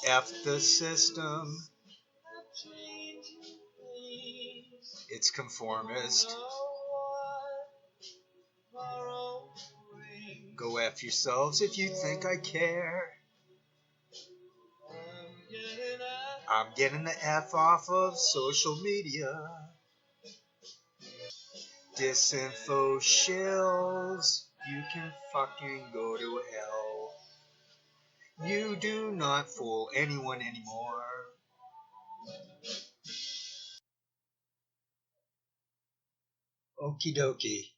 F the system. It's conformist. Go F yourselves if you think I care. I'm getting the F off of social media. Disinfo shills, you can fucking go to hell. You do not fool anyone anymore. Okie dokie.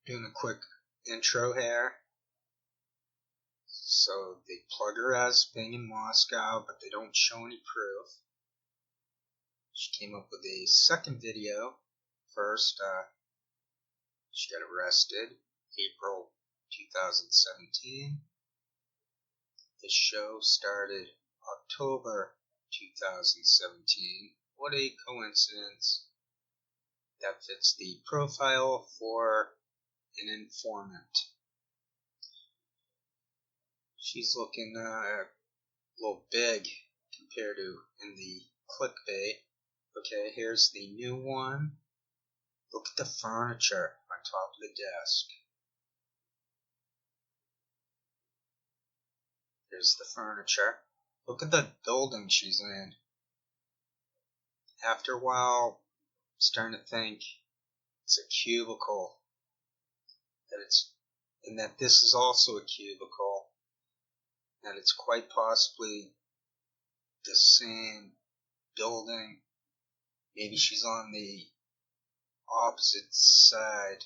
Doing a quick intro here. So they plug her as being in Moscow, but they don't show any proof. She came up with a second video. First, she got arrested April 2017. The show started October 2017. What a coincidence. That fits the profile for an informant. She's looking a little big compared to in the clickbait. Okay, here's the new one. Look at the furniture on top of the desk. Here's the furniture. Look at the building she's in. After a while, I'm starting to think it's a cubicle. And that this is also a cubicle. And it's quite possibly the same building. Maybe she's on the opposite side.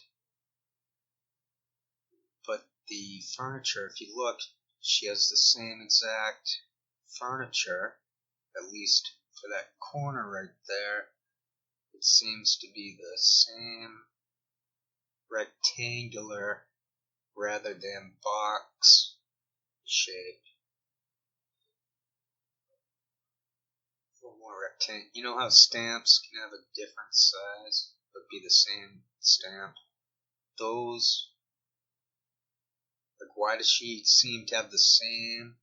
But the furniture, if you look, she has the same exact furniture, at least for that corner right there. It seems to be the same rectangular rather than box shape. A little more rectangular. You know how stamps can have a different size but be the same stamp? Those, like, why does she seem to have the same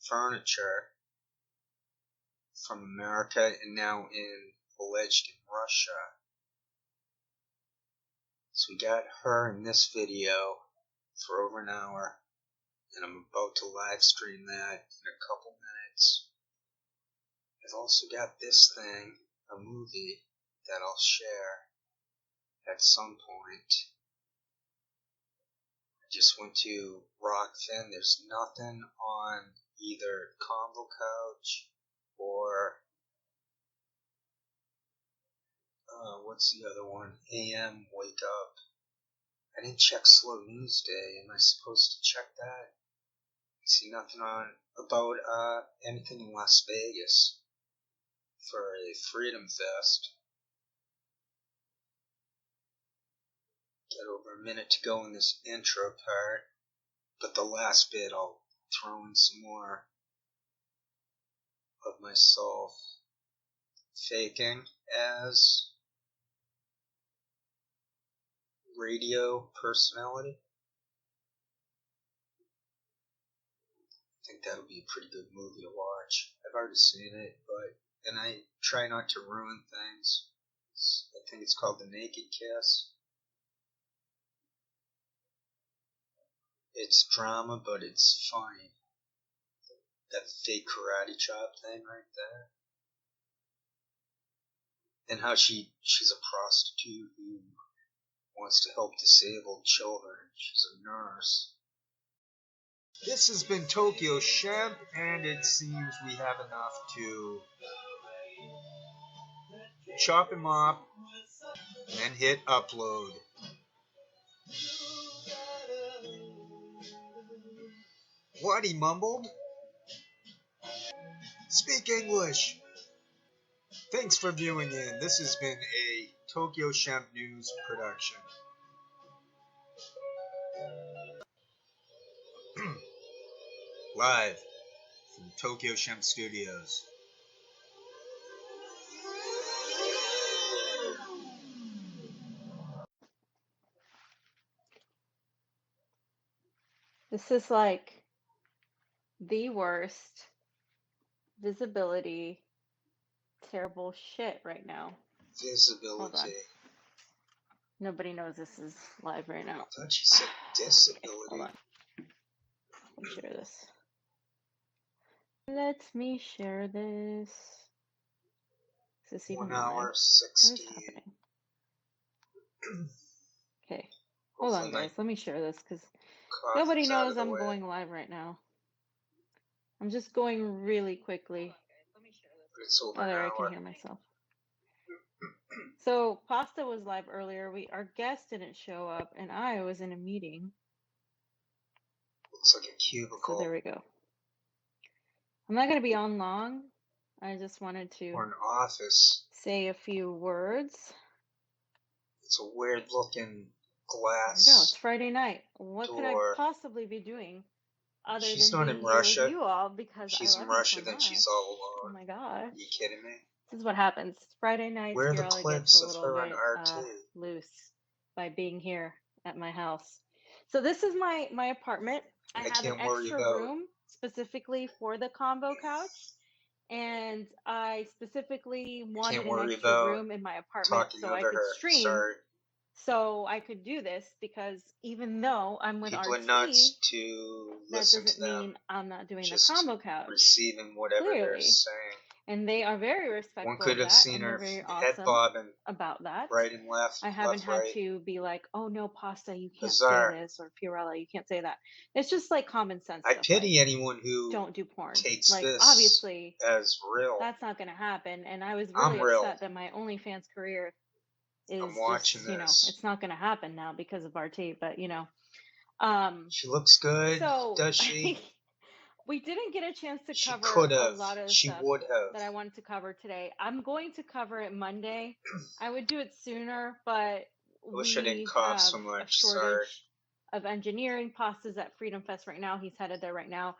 furniture from America and now alleged in Russia? So we got her in this video for over an hour, and I'm about to live stream that in a couple minutes. I've also got this thing, a movie, that I'll share at some point. I just went to Rockfin. There's nothing on either Combo Couch or what's the other one? AM Wake Up. I didn't check Slow News Day. Am I supposed to check that? I see nothing on about anything in Las Vegas for a Freedom Fest. Got over a minute to go in this intro part, but the last bit I'll throw in some more of myself faking as radio personality. I think that'll be a pretty good movie to watch. I've already seen it, and I try not to ruin things. I think it's called The Naked Kiss. It's drama, but it's funny. That fake karate chop thing right there. And how she's a prostitute who wants to help disabled children. She's a nurse. This has been Tokyo Shemp, and it seems we have enough to chop him up and then hit upload. What, he mumbled? Speak English! Thanks for viewing in. This has been a Tokyo Shemp News production. Live from Tokyo Shemp Studios. This is like the worst visibility, terrible shit right now. Visibility. Hold on. Nobody knows this is live right now. I thought you said disability. Okay, hold on. Let me share this. Let me share this. Is this even 1 hour live? 16. What is happening? Okay. Hold on, guys. Let me share this because nobody knows I'm going live right now. I'm just going really quickly. It's over an there, hour. I can hear myself. So Pasta was live earlier. Our guest didn't show up, and I was in a meeting. Looks like a cubicle. So there we go. I'm not going to be on long. I just wanted to or an office. Say a few words. It's a weird looking glass. There we go. It's Friday night. What door. could I possibly be doing other She's than not being in here Russia. with you all because She's I love in Russia, you so then much. she's all alone. Oh my gosh. Are you kidding me? This is what happens. Friday nights, Where are the Fiorella clips gets a of little her on bit RT? loose by being here at my house. So this is my apartment. I have an extra room specifically for the combo couch. And I specifically wanted an extra room in my apartment so I could stream. Sorry. So I could do this because even though I'm with People RT, are nuts to that listen doesn't to them mean I'm not doing the just combo couch. receiving whatever they're Clearly. saying. And they are very respectful One could have of that, seen and her they're very head awesome bobbing about that. right and left. I haven't left, had right. to be like, oh no, Pasta, you can't Bizarre. say this, or Fiorella, you can't say that. It's just like common sense I stuff. pity like, anyone who don't do porn. takes Like, this obviously, as real. that's not going to happen. And I was really upset that my OnlyFans career is just, it's not going to happen now because of RT. But she looks good, so does she? We didn't get a chance to she cover could have. a lot of she stuff would have. that I wanted to cover today. I'm going to cover it Monday. I would do it sooner, but wish I didn't we cough have so much. a shortage of engineering. Pasta's at Freedom Fest right now. He's headed there right now.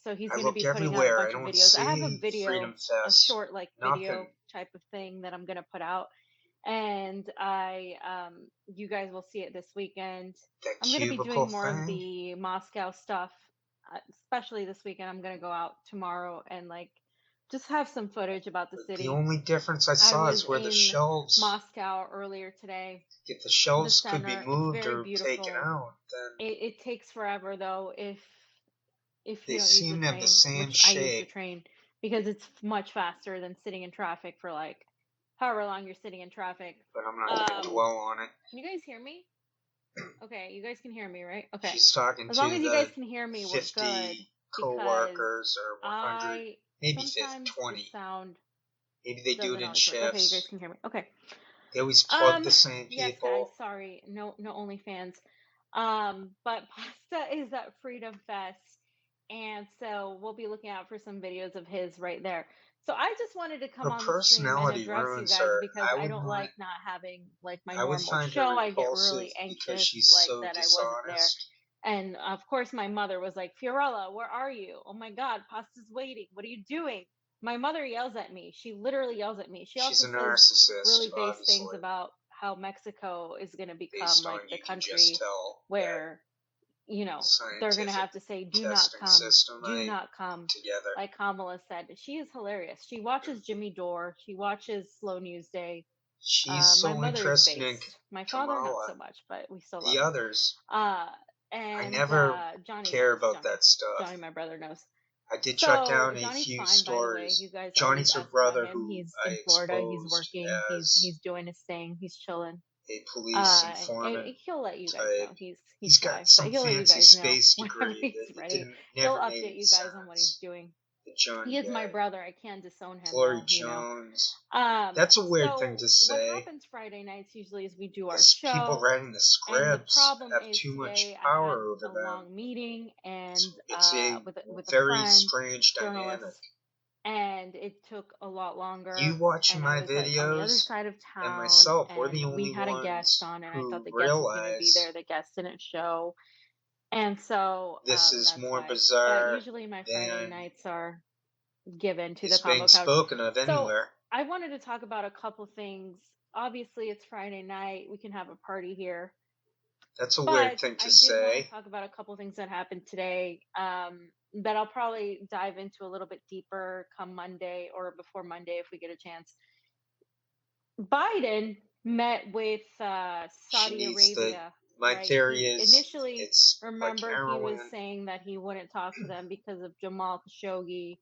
So he's going to be putting out a bunch of videos. I have a video, a short video type of thing that I'm going to put out. And you guys will see it this weekend. I'm going to be doing more of the Moscow stuff, especially this weekend. I'm going to go out tomorrow and just have some footage about the city. The only difference I saw is where the shelves. Moscow earlier today. If the shelves could be moved or taken out, then it takes forever though if you they don't seem use the to train, have the same which shape. I use the train because it's much faster than sitting in traffic for however long you're sitting in traffic. But I'm not going to dwell on it. Can you guys hear me? Okay, you guys can hear me, right? Okay. She's talking as long to as you guys can hear me, we're 50 good. co-workers or 100, maybe 20. Sound maybe they do it in shifts. Okay, you guys can hear me. Okay. They always plug the same people. Yes, guys. Sorry, no OnlyFans. But Pasta is at Freedom Fest, and so we'll be looking out for some videos of his right there. So I just wanted to come on the stream and address you guys because I don't like not having my normal show. I get really anxious that I wasn't there. And of course, my mother was like, Fiorella, where are you? Oh my God, Pasta's waiting. What are you doing? My mother yells at me. She literally yells at me. She's also a narcissist, really base things about how Mexico is going to become the country where they're going to have to say, do not come, together. Like Kamala said. She is hilarious. She watches Jimmy Dore. She watches Slow News Day. She's so interested in my father, not so much, but we still love the others. And I never Johnny care knows. about that stuff. Johnny, my brother, knows. I did track down a Johnny's few fine, stories. By the way. You guys Johnny's her brother, who he's in Florida. He's working. He's doing his thing. He's chilling. A police informant. He'll let you guys know. He's got some fancy space degree that didn't he'll update you guys on what he's doing. He is my brother. I can't disown him. Glory Jones. That's a weird thing to say. What happens Friday nights usually is we do our show. People writing the scripts have too much power over them. A long meeting and it's a with very a friend, strange dynamic. And it took a lot longer. You watching my videos on the other side of town, and myself, we're the only we had ones a guest on, and I thought the guest realize was going to be there. The guest didn't show, and so this is that's more why. bizarre. But usually my Friday nights are given to the combo couch. It's being spoken of anywhere. So I wanted to talk about a couple things. Obviously, it's Friday night. We can have a party here. That's a weird But thing to I did want to say. talk about a couple things that happened today, that I'll probably dive into a little bit deeper come Monday or before Monday if we get a chance. Biden met with She Saudi needs to. Arabia, My right? theory He is initially, it's like remember, he was heroin. saying that he wouldn't talk to them because of Jamal Khashoggi.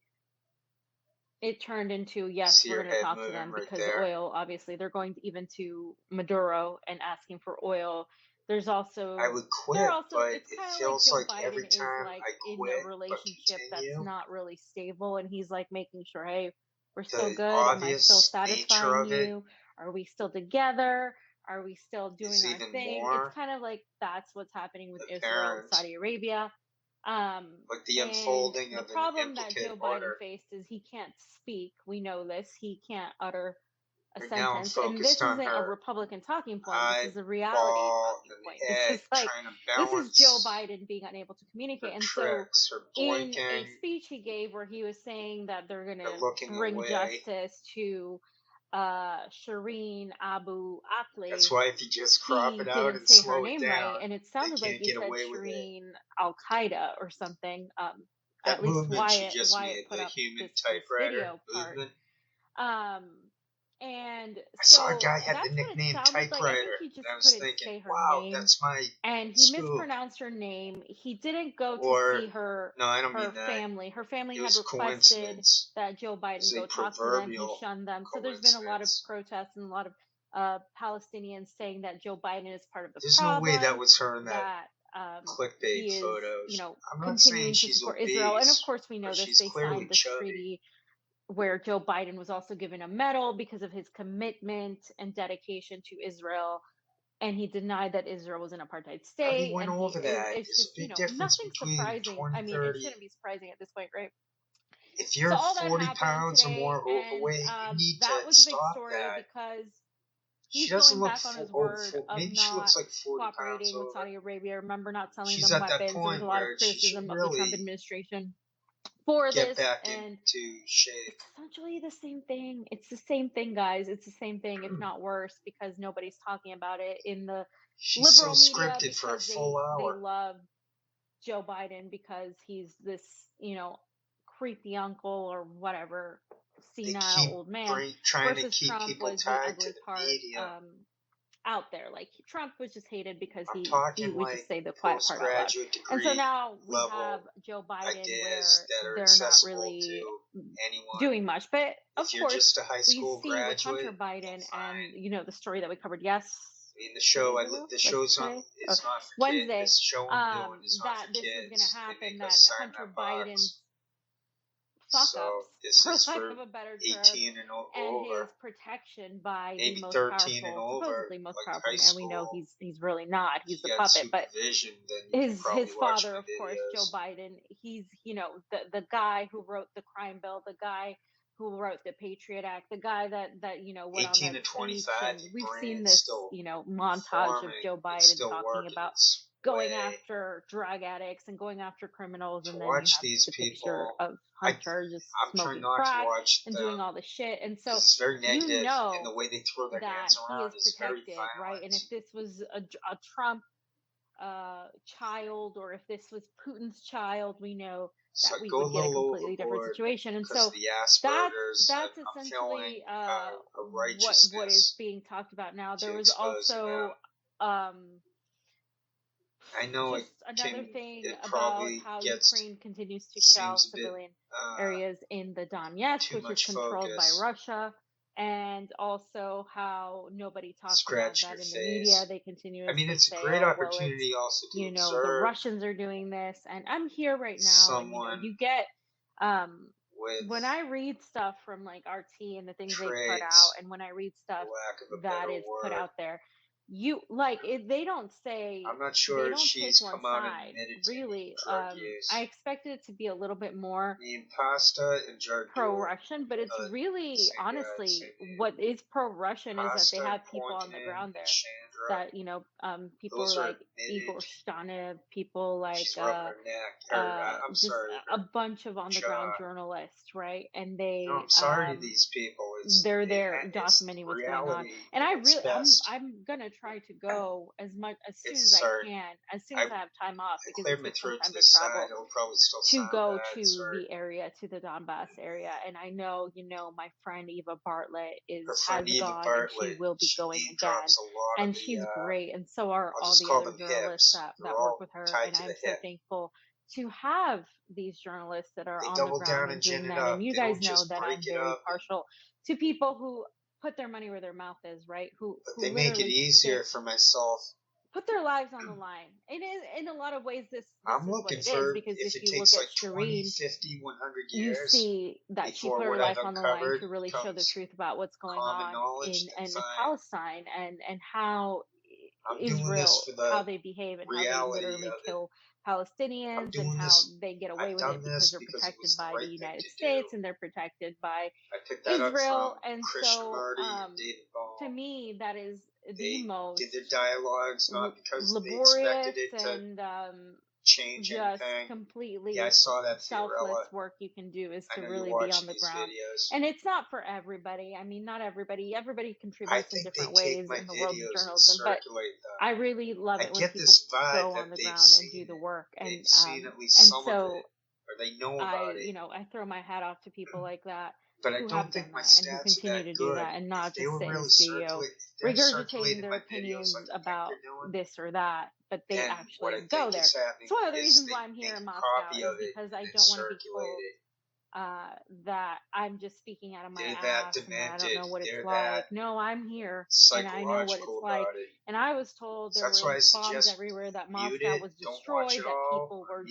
It turned into, yes, See we're your going to head talk to moving them right because there. oil, obviously, they're going even to Maduro and asking for oil. There's I also, would quit, but it's it kind of like feels Joe like every Biden is time like I in a quit but relationship that's continue, not really stable. And he's like making sure, hey, we're still the good. Am I still obvious nature satisfying of it you? Are we still together? Are we still is doing our even thing? It's more kind of like that's what's happening with Israel and apparent, Saudi Arabia. Um, like the and unfolding the of an problem that implicate Joe Biden order. faced is he can't speak. We know this. He can't utter a Right now I'm sentence. And focused this on isn't a her Republican talking point. This is a reality eyeball talking and point. the This egg is like, trying to this is Joe balance Biden being unable to her communicate. And so, tricks, her in a blinking, speech he gave where he was saying that they're going her to looking bring away. justice to Shireen Abu That's Akleh, why if you just crop he it out didn't and say her slow it name right, down, and it they sounded like can't you get said away with it. Shireen Al Qaeda or something. That At least movement she Wyatt just made, put the up human this typewriter video part. movement. Um, and I saw a so guy had the that's what it nickname sounded like. I think typewriter, he and just I was couldn't thinking, say her wow, name, that's my and he scoop. mispronounced her name. He didn't go to Or, see no, I don't her mean that. family. Her family It had was requested coincidence. that Joe It was Biden a go talk to them. He proverbial shunned them. So there's been a lot of coincidence. protests and a lot of Palestinians saying that Joe Biden is part of the There's no way that problem, was her in that that clickbait he is, photos. I'm not saying continuing to she's support Israel. And of obese, course, we know but this. she's They clearly signed this chubby. treaty where Joe Biden was also given a medal because of his commitment and dedication to Israel. And he denied that Israel was an apartheid I already state. went And over that. it's There's just, a big difference nothing between surprising. I mean, it 2030. shouldn't be surprising at this point, right? If So you're all that 40 happened pounds or today. more And overweight, you need to that was a big stop story that. because She he's doesn't going look back on his word of maybe she looks not like 40 pounds cooperating with over. Saudi Arabia. Remember, not selling She's them at that weapons. There was a point lot of where she should criticism of the Trump really administration for get this. back And into shape. it's essentially the same thing. It's the same thing, guys. It's the same thing, if not worse, because nobody's talking about it in the She's so liberal media scripted for a because full they hour. love Joe Biden because he's this, creepy uncle or whatever, They senile keep old man, trying to versus keep Trump people was the tied to ugly the part. media. Out there. Like Trump was just hated because I'm he talking would just like say the quiet part out loud. postgraduate And so degree now we have level Joe Biden ideas where that are they're not accessible really to anyone. doing much. But of If you're course, just a high we school see with Hunter graduate, Biden and fine. the story that we covered I mean, the like show's not, today, or it's not for kids. Wednesday, This show I'm doing is not that for this was going to kids. They happen, make that us sign Hunter that Biden's box. fuck ups, So this for is lack for of a better term, 18 and and his over, protection by the maybe most 13 and powerful, over, supposedly most like powerful high man. We know school. he's really not. If He's you the got puppet. But supervision, then you can his probably watch father, my of course, Joe videos. Biden, he's the guy who wrote the crime bill, the guy who wrote the Patriot Act, the guy that went on 18 that to speech. 25, And your we've seen brain's this still montage of forming. Joe It's Biden still talking working about its going way. after drug addicts and going after criminals. To And then you watch have these the picture people, of I'm Hunter just trying smoking not to crack watch and doing them all the shit. And so because it's very negative, and the way they throw their that hands he is around is very protected, right? And violent. if this was a Trump child, or if this was Putin's child, we know So that I we go a would get a little completely different overboard situation. And because so of the Asperger's. that's I'm feeling essentially a what is righteousness being talked about now. There to was exposing them. also I know just another thing it about probably how gets, Ukraine continues to shell seems a bit civilian areas in the Donetsk, too which is much controlled by focus. Russia, and also how nobody talks about Scratch that your in the media. face. They I mean, continuously it's a say, great oh, well, it's, opportunity also to the observe Russians are doing this. And I'm here right now, and, someone you get, with when I read stuff from like RT and the things they put out, traits, and when I read for stuff lack of a that better is put word. out there, they don't I'm say, not they sure don't take she's one come out and side, admitted to any really. drug I use. expected it to be a little bit more I mean, Pasta and Jardula, pro-Russian, but it's really, same guy, honestly, same name. what is pro-Russian is that they Pasta and have people on the Poikonen ground and there Chandra, that, people those are like admitted. Igor Shtanev, people like She's rubbing her neck, or I'm just sorry, a her bunch of on the ground jaw. journalists, right? And You know, they I'm sorry to these people. they're there documenting what's going on. And I'm gonna try to go as soon as I can, as soon as I have time off, because it takes some time to travel to go to the area, to the Donbass area. And I know, my friend Eva Bartlett has gone, and she will be going again, and she's great, and so are all the other journalists that work with her. And I'm so thankful to have these journalists that are on the ground and doing that. And you guys know that I'm very partial to people who put their money where their mouth is, right? Who they make it easier for myself. Put their lives on the line. It is, in a lot of ways, this I'm is looking what it for, is, because if you takes look at like Shireen, 20, 50, 100 you years, see that she put her life on the line to really show the truth about what's going on in Palestine, and how Israel, how they behave, and how they literally kill Palestinians, and how they get away with it because they're protected by the United States, and they're protected by Israel. And so to me, that is the most did their dialogues not because laborious and change just anything. completely I saw that selfless Fiorella. work you can do, is to really be on the ground. And it's not for everybody. I mean, not everybody contributes in different ways in the world of journalism, but I really love it when people go on the ground and do the work. And so they know about it. I throw my hat off to people like that, but who I don't have think done my that and who continue to do that, and not just sit in the studio regurgitating their opinions about this or that, but they actually go there. So one of the reasons why I'm here in Moscow is because I don't want to be told that I'm just speaking out of my ass and that I don't know what it's like. No, I'm here and I know what it's like. And I was told there were bombs everywhere, that Moscow was destroyed, that people were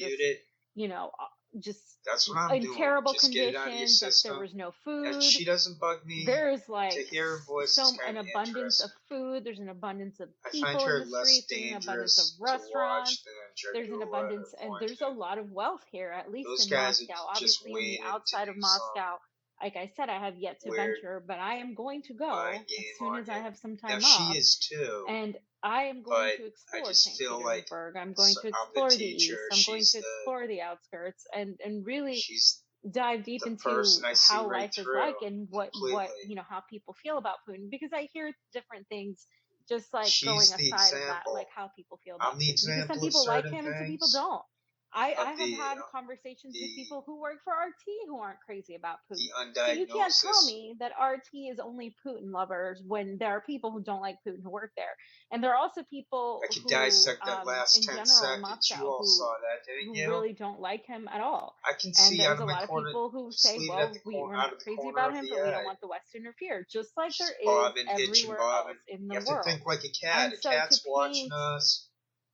just in terrible conditions, that there was no food. She doesn't bug me. There's like an abundance of food. There's an abundance of people in the streets. There's an abundance of restaurants. There's an abundance, and there's a lot of wealth here, at least in Moscow. Obviously, on the outside of Moscow, like I said, I have yet to venture, but I am going to go as soon as I have some time off. She is too. And I am going to explore St. Petersburg. I'm going to explore the east. I'm going to explore the outskirts, and really dive deep into how life is like, and what how people feel about Putin, because I hear different things, just like going aside of that, like how people feel about Putin, because some people like him and some people don't. I have had conversations with people who work for RT who aren't crazy about Putin. So you can't tell me that RT is only Putin lovers when there are people who don't like Putin who work there. And there are also people who, dissect that last in 10 general in Moscow, who really don't like him at all. I can and see there's a lot of people who say, well, we're not crazy about him, but we don't want the West to interfere, just like there is everywhere else in the world. You have to think like a cat. A cat's watching us.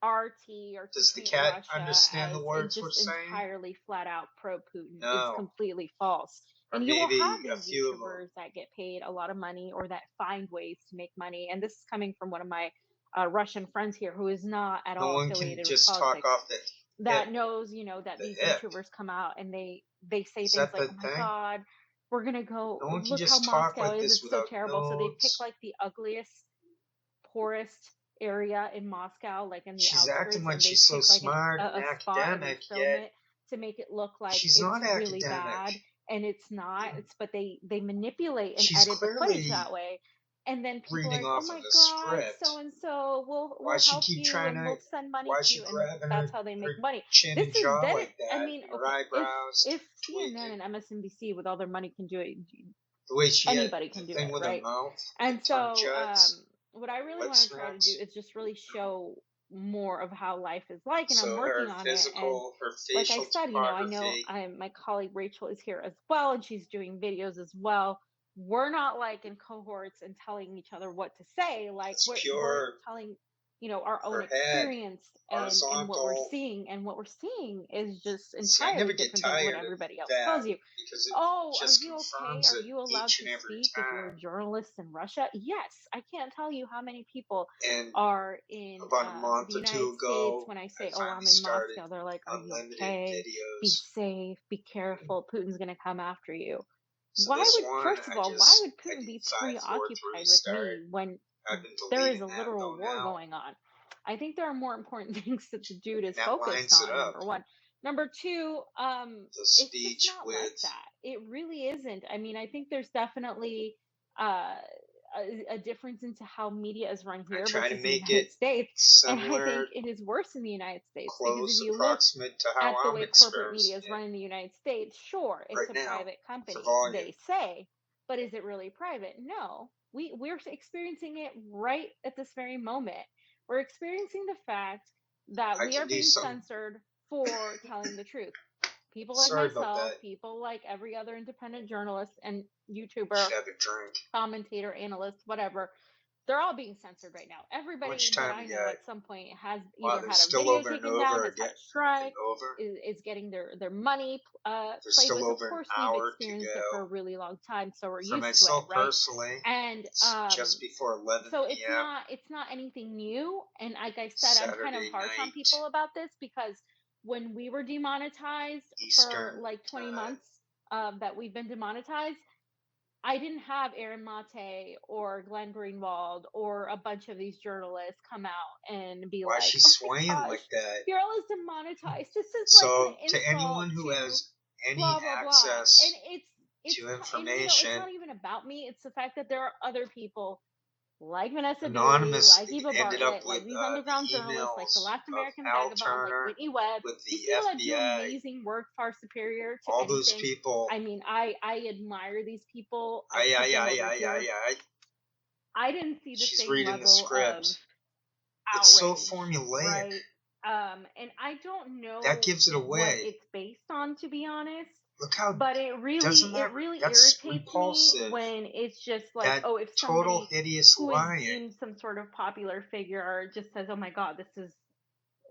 RT, or does the cat Russia understand the words just we're saying? Entirely flat out pro Putin. No. It's completely false. Or and you will have maybe a these few of YouTubers that get paid a lot of money, or that find ways to make money. And this is coming from one of my Russian friends here, who is not at all affiliated with politics. Talk off that knows, that these YouTubers come out and they say things like, "Oh my God, we're gonna go. Look how Moscow is. It's so terrible." So they pick like the ugliest, poorest area in Moscow, like in the outskirts, acting like and they she's pick so like smart a spot and they film it to make it look like it's really bad, and it's not. But they manipulate and edit the footage that way. And then people are like, "Oh my God, so and so, we'll help you and we'll send money to you," and that's how they make money. This is like I mean, okay, if CNN and MSNBC with all their money can do it, the way anybody can do it, right? And so, what I really want to try to do is just really show more of how life is like, and I'm working on it. And like I said, I know my colleague Rachel is here as well, and she's doing videos as well. We're not like in cohorts and telling each other what to say. Like we're telling, our own experience and what we're seeing. And what we're seeing is just entirely different than what everybody else tells you. Oh, are you okay? Are you allowed to speak if you're a journalist in Russia? Yes. I can't tell you how many people are in the United States. When I say, "Oh, I'm in Moscow," they're like, "Are you okay? Be safe. Be careful. Putin's going to come after you." So first of all, why would Putin be preoccupied with me when there is a literal war going on? I think there are more important things that the dude is focused on, number one. Number two, it's just not like that. It really isn't. I mean, I think there's definitely a difference into how media is run here try to versus the make United it States. And I similar, think it is worse in the United States because if close, you look approximate to how at the I'm way corporate media experiencing is it run in the United States, sure, it's right a now private for company, volume. they say, but is it really private? No. We're experiencing it right at this very moment. We're experiencing the fact that I we are can do being some. censored for telling the truth. People like Sorry about myself, that. people like every other independent journalist and YouTuber, Should have a drink. commentator, analyst, whatever, they're all being censored right now. How Everybody much that time I we know got? at some point has Wow, either they're had a still video over and taken down, over has had again. a strike, And over. is getting their money There's played still with. Of over an course, we've hour to experienced it for a go. really long time, so we're For used to it, myself right? personally, And it's just before 11 so p.m. it's not anything new. And like I said, I'm kind of Saturday harsh on night people about this because when we were demonetized for Eastern like 20 time. months that we've been demonetized, I didn't have Aaron Mate or Glenn Greenwald or a bunch of these journalists come out and be Why is like, she "Oh swaying my gosh, like that?" Fiorella's demonetized. This is like an So, to insult anyone who to has any blah blah blah." And access it's to and you know, it's information, not even about me. It's the fact that there are other people like Vanessa Dooley, anonymous, like Eva ended up Bartlett, with like these underground the journalists, like the emails Last of American Al Vagabond, like Turner Whitney Webb, with these the people that do FBI. amazing work, far superior to All those anything. people. I mean, I admire these people. I put them over here. I didn't see the She's same reading the level of script. It's so outrage, formulaic. right? And I don't know That gives it what away. it's based on, to be honest. Look how But it doesn't that really that's irritates me repulsive. when it's just like, That oh, if total somebody hideous who is lying. deemed some sort of popular figure just says, "Oh my God, I'm this is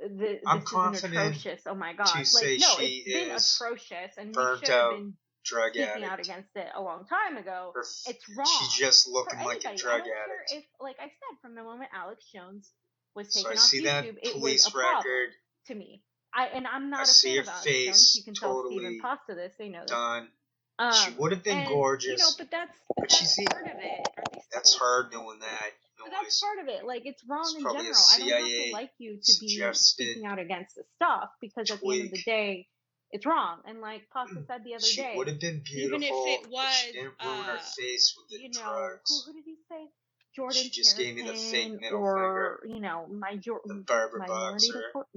an confident atrocious." Oh my to God, like say no, she it's been is atrocious, and we burnt should have out been drug speaking out addict. against it a long time ago. It's She's wrong just for looking like a anybody. I drug don't addict. care if, like I said, from the moment Alex Jones was So I taken off see that YouTube, it was a police problem record. to me. I'm I not a see fan her of Alex Jones. You face can tell Stephen totally Pasta this; they know this. done. She would have been And you know, gorgeous, but that's she's part of it. Are they that's still her doing that But that's noise. part of it. Like, it's wrong It's in probably a general. I don't have to CIA like you to be suggested speaking out against this stuff because at the end of the tweak. day, it's wrong. And like Pasta said the other She day, would have been even if beautiful it if she was, didn't ruin her face with the you know, drugs. who did he say? Jordan She just gave me the fake Pearson, middle or finger. you know, The barber minority boxer. report,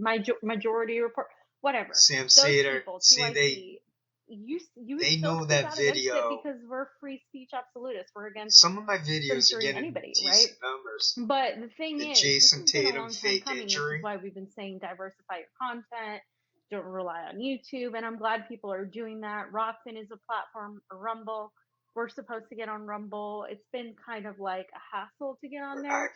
majority report, whatever. Sam Those Sater. people, See, TYC. You they still know speak that out against it video. because we're free speech absolutists. We're against Some of my videos are censoring getting anybody, right? decent numbers. But the thing The is, this Jason has been a Tatum long time fake coming. This injury. is why we've been saying diversify your content, don't rely on YouTube, and I'm glad people are doing that. Rockfin is a platform, Rumble. We're supposed to get on Rumble. It's been kind of like a hassle to get on there.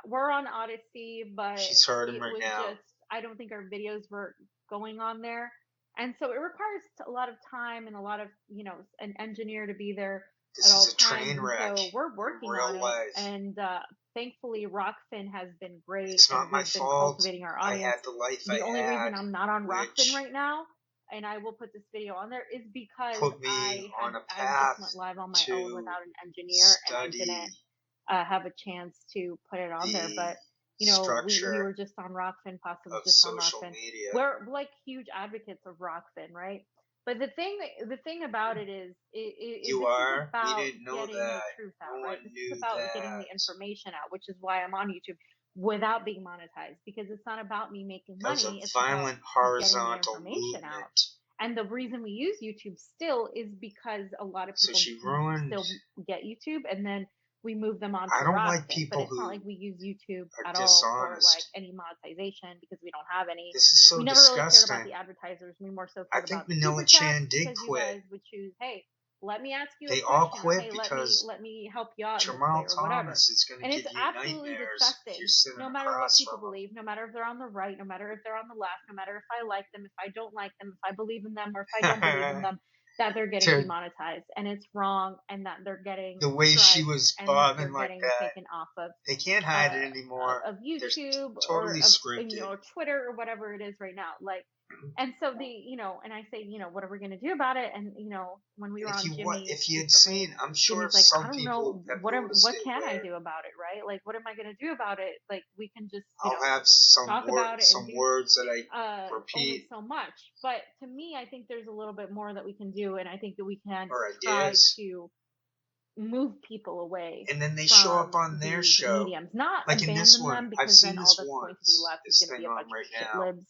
We're on Odyssey, but she's hurting right now. I don't think our videos were going on there. And so it requires a lot of time and a lot of, you know, an engineer to be there This at all is a times. train wreck. And so we're working on life. it. And thankfully, Rockfin has been great. It's not my been fault. cultivating our I audience. had the life The I only had, reason I'm not on Rockfin right now, and I will put this video on there, is because I just went live on my own without an engineer, and I didn't have a chance to put it on there. But you know, we were just on Rockfin, possibly just on Rockfin. Media. We're like huge advocates of Rockfin, right? But the thing about it is, you didn't know getting that. the truth out, right? This is about getting the information out, which is why I'm on YouTube without being monetized, because it's not about me making money. It's violent about horizontal getting the information movement. out. And the reason we use YouTube still is because a lot of people still get YouTube, and then we move them on to Rockfin. But it's not like we use YouTube at all for like any monetization, because we don't have any. This is so we never really cared about the advertisers. We more so cared about Manila Chan did because quit. You guys would choose, hey, let me ask you they a question. all quit or, hey, because let me help you out Jamal this way, or whatever. Thomas is going to give you absolutely nightmares disgusting. No matter what people believe, no matter if they're on the right, no matter if they're on the left, no matter if I like them, if I don't like them, if I believe in them or if I don't believe in them, that they're getting demonetized, and it's wrong, and that they're getting the way she was bobbing like that. Taken off of. They can't hide it anymore. Of YouTube totally or Twitter or whatever it is right now, like. And so and I say, what are we going to do about it? And when we were on Jimmy, if you had seen, I'm sure like, some I don't people know what can I do about it, right? Like, what am I going to do about it? Like, we can just I'll have some talk about it, some words that I repeat. Only so much, but to me, I think there's a little bit more that we can do, and I think that we can or try ideas. to move people away and then they show up from on their these show. mediums. Not Like in this abandon one, them, I've because seen then all this that's going to be once. left is This going to be thing a on bunch right of shit now. libs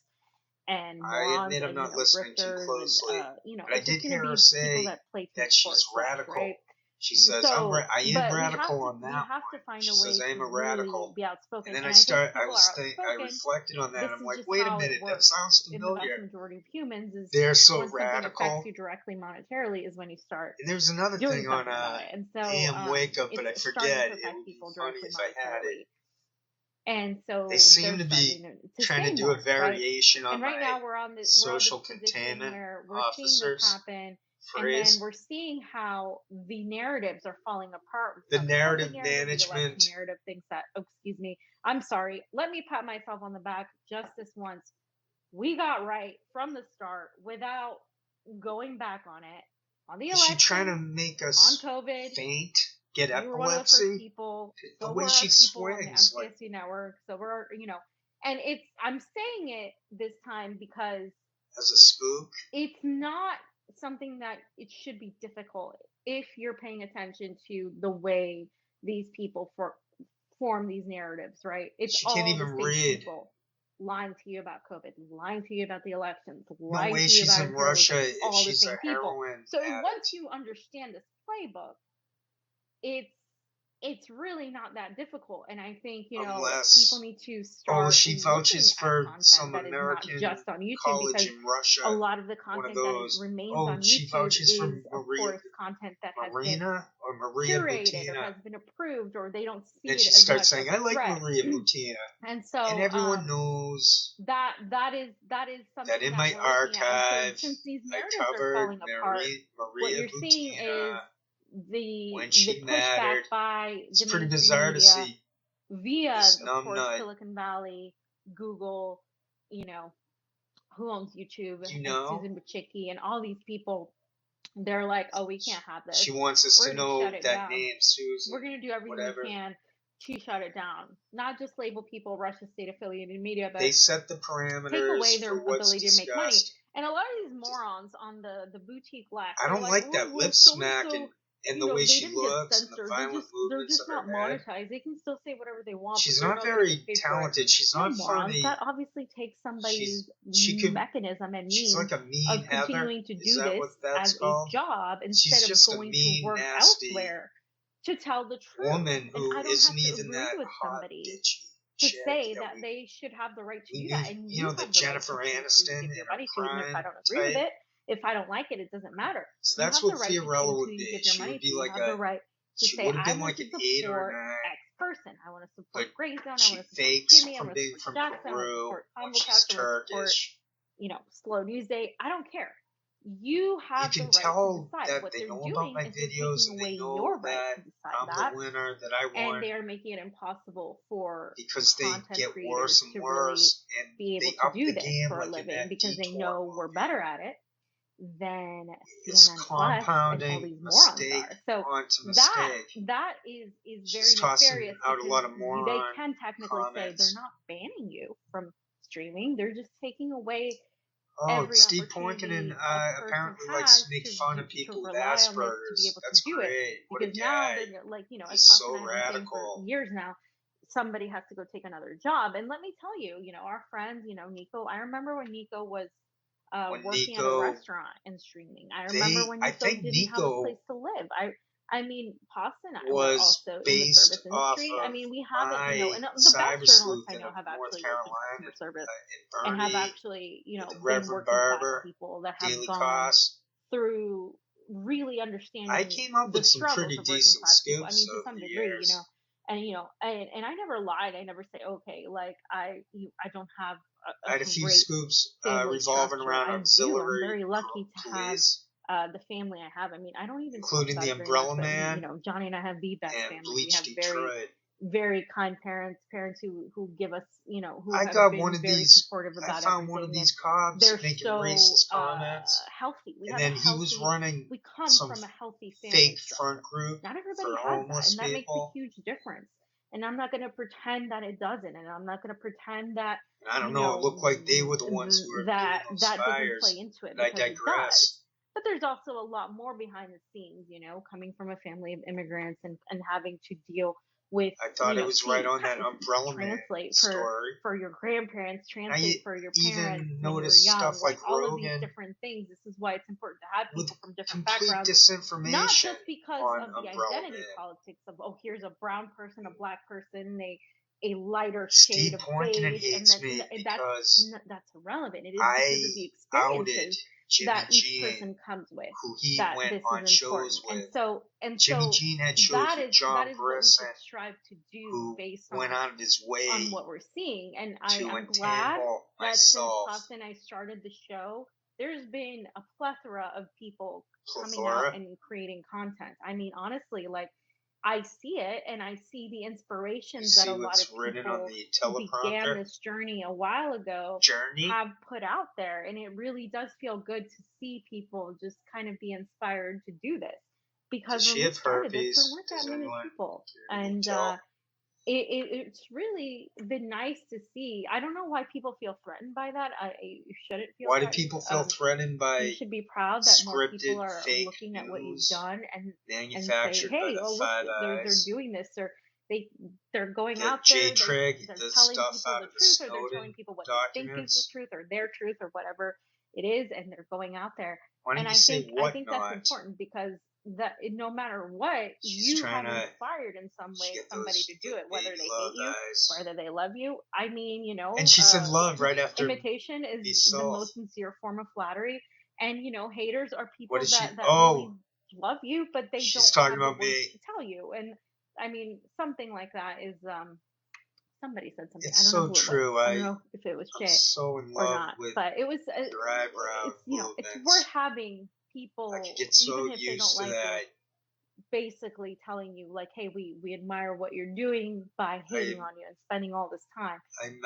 and I morons admit I'm and, not listening too grifters closely, and, but I it's just did going to hear her be people say that play to that the she's sports flesh, radical. right? She says, So, I am but radical on we that have to one. find She a says, way I am to a really radical. be outspoken. And then And I think people are I outspoken. reflected on that. This I'm is like, just wait a how it minute, that works sounds in the vast familiar. majority of humans. Is They're so when something radical. affects you directly monetarily is when you start And there's another doing thing on something about it. And so AM Wake Up, but I it's starting forget. to It affect would be people funny directly if I had it. monetarily. And so They seem they're to be starting to trying say to do more, a variation right? on And right my now we're on this social position containment where we're seeing this officers happen, and then phrase. we're seeing how the narratives are falling apart. The From narrative the management. election narrative thinks that, oh, excuse me, I'm sorry, let me pat myself on the back just this once. We got right from the start without going back on it. On the election, is she trying to make us on COVID, faint, get we were one of the first epilepsy? people. The So way were she our people on the swings, like MCSU network. So we're, and I'm saying it this time because as a spook. it's not something that it should be difficult if you're paying attention to the way these people form these narratives, right? It's She all can't the even same read. people lying to you about COVID, lying to you about the elections, No lying way to you she's about in Russia imperialism, if all the she's same a people. heroin So addict. once you understand this playbook, it's really not that difficult. And I think, people need to start she vouches looking for at content some that is American not just on YouTube, college because in Russia. a lot of the One of content that those. remains on She YouTube vouches is, for of course, content that has been Marina or Maria curated or Butina. has been approved, or they don't see Then it she as starts much saying, of I a like threat. Maria Butina. And so And everyone knows that is something that in that my we're looking at. And archive, so since these I narratives are covered falling apart, what Maria you're seeing is Butina when the she pushback mattered. by It's the pretty mainstream bizarre to media see via, this of course, numbnut. Silicon Valley, Google, who owns YouTube, You and know? Susan Wojcicki, and all these people. They're like, oh, we can't have this. She wants us We're to gonna know shut it that down. name, Susan. We're going to do everything whatever. we can to shut it down. Not just label people Russia state affiliated media, but They set the parameters take away their for what's ability to make money. discussed. And a lot of these morons on the boutique left, I don't like that well, lip smack and the way they she didn't get looks and the censored. violent They're movements just of not her head. monetized. They can still say whatever they want. She's but not very paid for it. talented. She's not morons. funny. That obviously takes somebody's mechanism and She's means like a mean of continuing Heather. to Is do that this what that's as called? a job She's instead of just a going mean, to work nasty elsewhere to tell the truth. woman And who I don't isn't have to even agree that with hot, somebody bitchy to chick say that that we they should have the right to do you that. And know, have the the Jennifer right to Aniston give in your her money to, even if I prime don't agree with type. it. If I don't like it, it doesn't matter. So You that's have what the right to Fiorella choose would who be. you give She your money would to. be You like have the right to she say, would have I been want like to an 8 or support 9. X person. I want to support But Grayson. I she want to support fakes Jimmy. I from want to being support from Jackson. I want to Peru support when Combo she's Cast. I want to support, Turkish. Slow News Day. I don't care. You have You the can right tell to decide. that What they they're know doing about my is they're videos taking and away they know your right that to decide I'm that. the winner, that I won. And they are making it impossible for because they content get creators worse and to worse, really and be able they to up do the this game for a like in living, that because they Detour know movie. we're better at it than It's CNN Plus and all compounding these morons mistake are. So onto mistake. that is She's very tossing nefarious, out a lot of because moron they can technically say comments. they're not banning you from streaming. They're just taking away Oh, every Steve opportunity Poikonen a person apparently has likes to make fun of to people with rely on this, to be Asperger's. able That's to do great. it. What a Because now guy. they're like, as He's Fox so and I have been saying for radical. years now, somebody has to go take another job. And let me tell you, our friends, Nico, I remember when Nico was working at a restaurant and streaming. I remember when Nico didn't have a place to live. I mean, Pasta and I were also in the service industry. I mean, we haven't, and the best journalists I know have actually worked in customer service and have actually, been working class people that have gone through really understanding I came up the with some struggles pretty of working decent class people. I scoops mean, to some degree, and I never lied. I never say, okay, like I don't have I had a few great scoops family revolving structure. around I'm auxiliary very lucky to have police, the family I have. I mean, I don't even including talk the about it Umbrella very much, Man, but, Johnny and I have the best and family. Bleach We have Detroit. very kind parents who give us, who I have got been one of very these. supportive I about found everything. one of these cops They're making so racist comments, healthy. We and have then he was running we come some from a healthy family fake structure. front group Not everybody for has that, homeless and that makes a people. huge difference. And I'm not going to pretend that it doesn't, and I'm not going to pretend that And I don't know. It looked like they were the ones who were that doing those doesn't fires. play into it, But I because it digress. does. but there's also a lot more behind the scenes, coming from a family of immigrants and having to deal with, I thought it was right on that Umbrella Man translate story. for your grandparents, translate for your parents even when you were noticed young, stuff like all of these Rogan different things. This is why it's important to have with people from different complete backgrounds, not disinformation just because on of the Umbrella identity Man. politics of, oh, here's a brown person, a black person, a lighter Steve shade of Poikonen beige, and hates me because that's irrelevant. It is I because of the outed experiences Jimmy that each Jean, person comes with, who he that went this on is important. shows with. And Jimmy so Jean had shows that with is John what we should Brisson, strive to do who based went on out of his way what we're seeing. And to I'm glad entangle that since myself. Pasta and I started the show, there's been a plethora of people coming Plethora? out and creating content. I mean, honestly, like, I see it, and I see the inspirations that a lot of people who began this journey a while ago have put out there. And it really does feel good to see people just kind of be inspired to do this. Because when we started this, there weren't that many people. And it's really been nice to see. I don't know why people feel threatened by that. You shouldn't feel Why threatened. do people feel threatened by you should be proud that more people are looking at what you've done and say, hey, well, look, they're doing this, or they're going out there, they're telling people the truth, or they're telling people what they think is the truth, or their truth, or whatever it is, and they're going out there. And I think that's important, because that no matter what, you have inspired in some way somebody to do it, whether they hate you, whether they love you. I mean, and she said love right after imitation is the most sincere form of flattery. And haters are people that really love you, but they don't have the words to tell you. And I mean, something like that is somebody said something. It's I don't know so true. I don't know if it was Jay so in love or not, with but it was your eyebrow it's worth having people, even if they don't like it, basically telling you, like, hey, we admire what you're doing by hating on you and spending all this time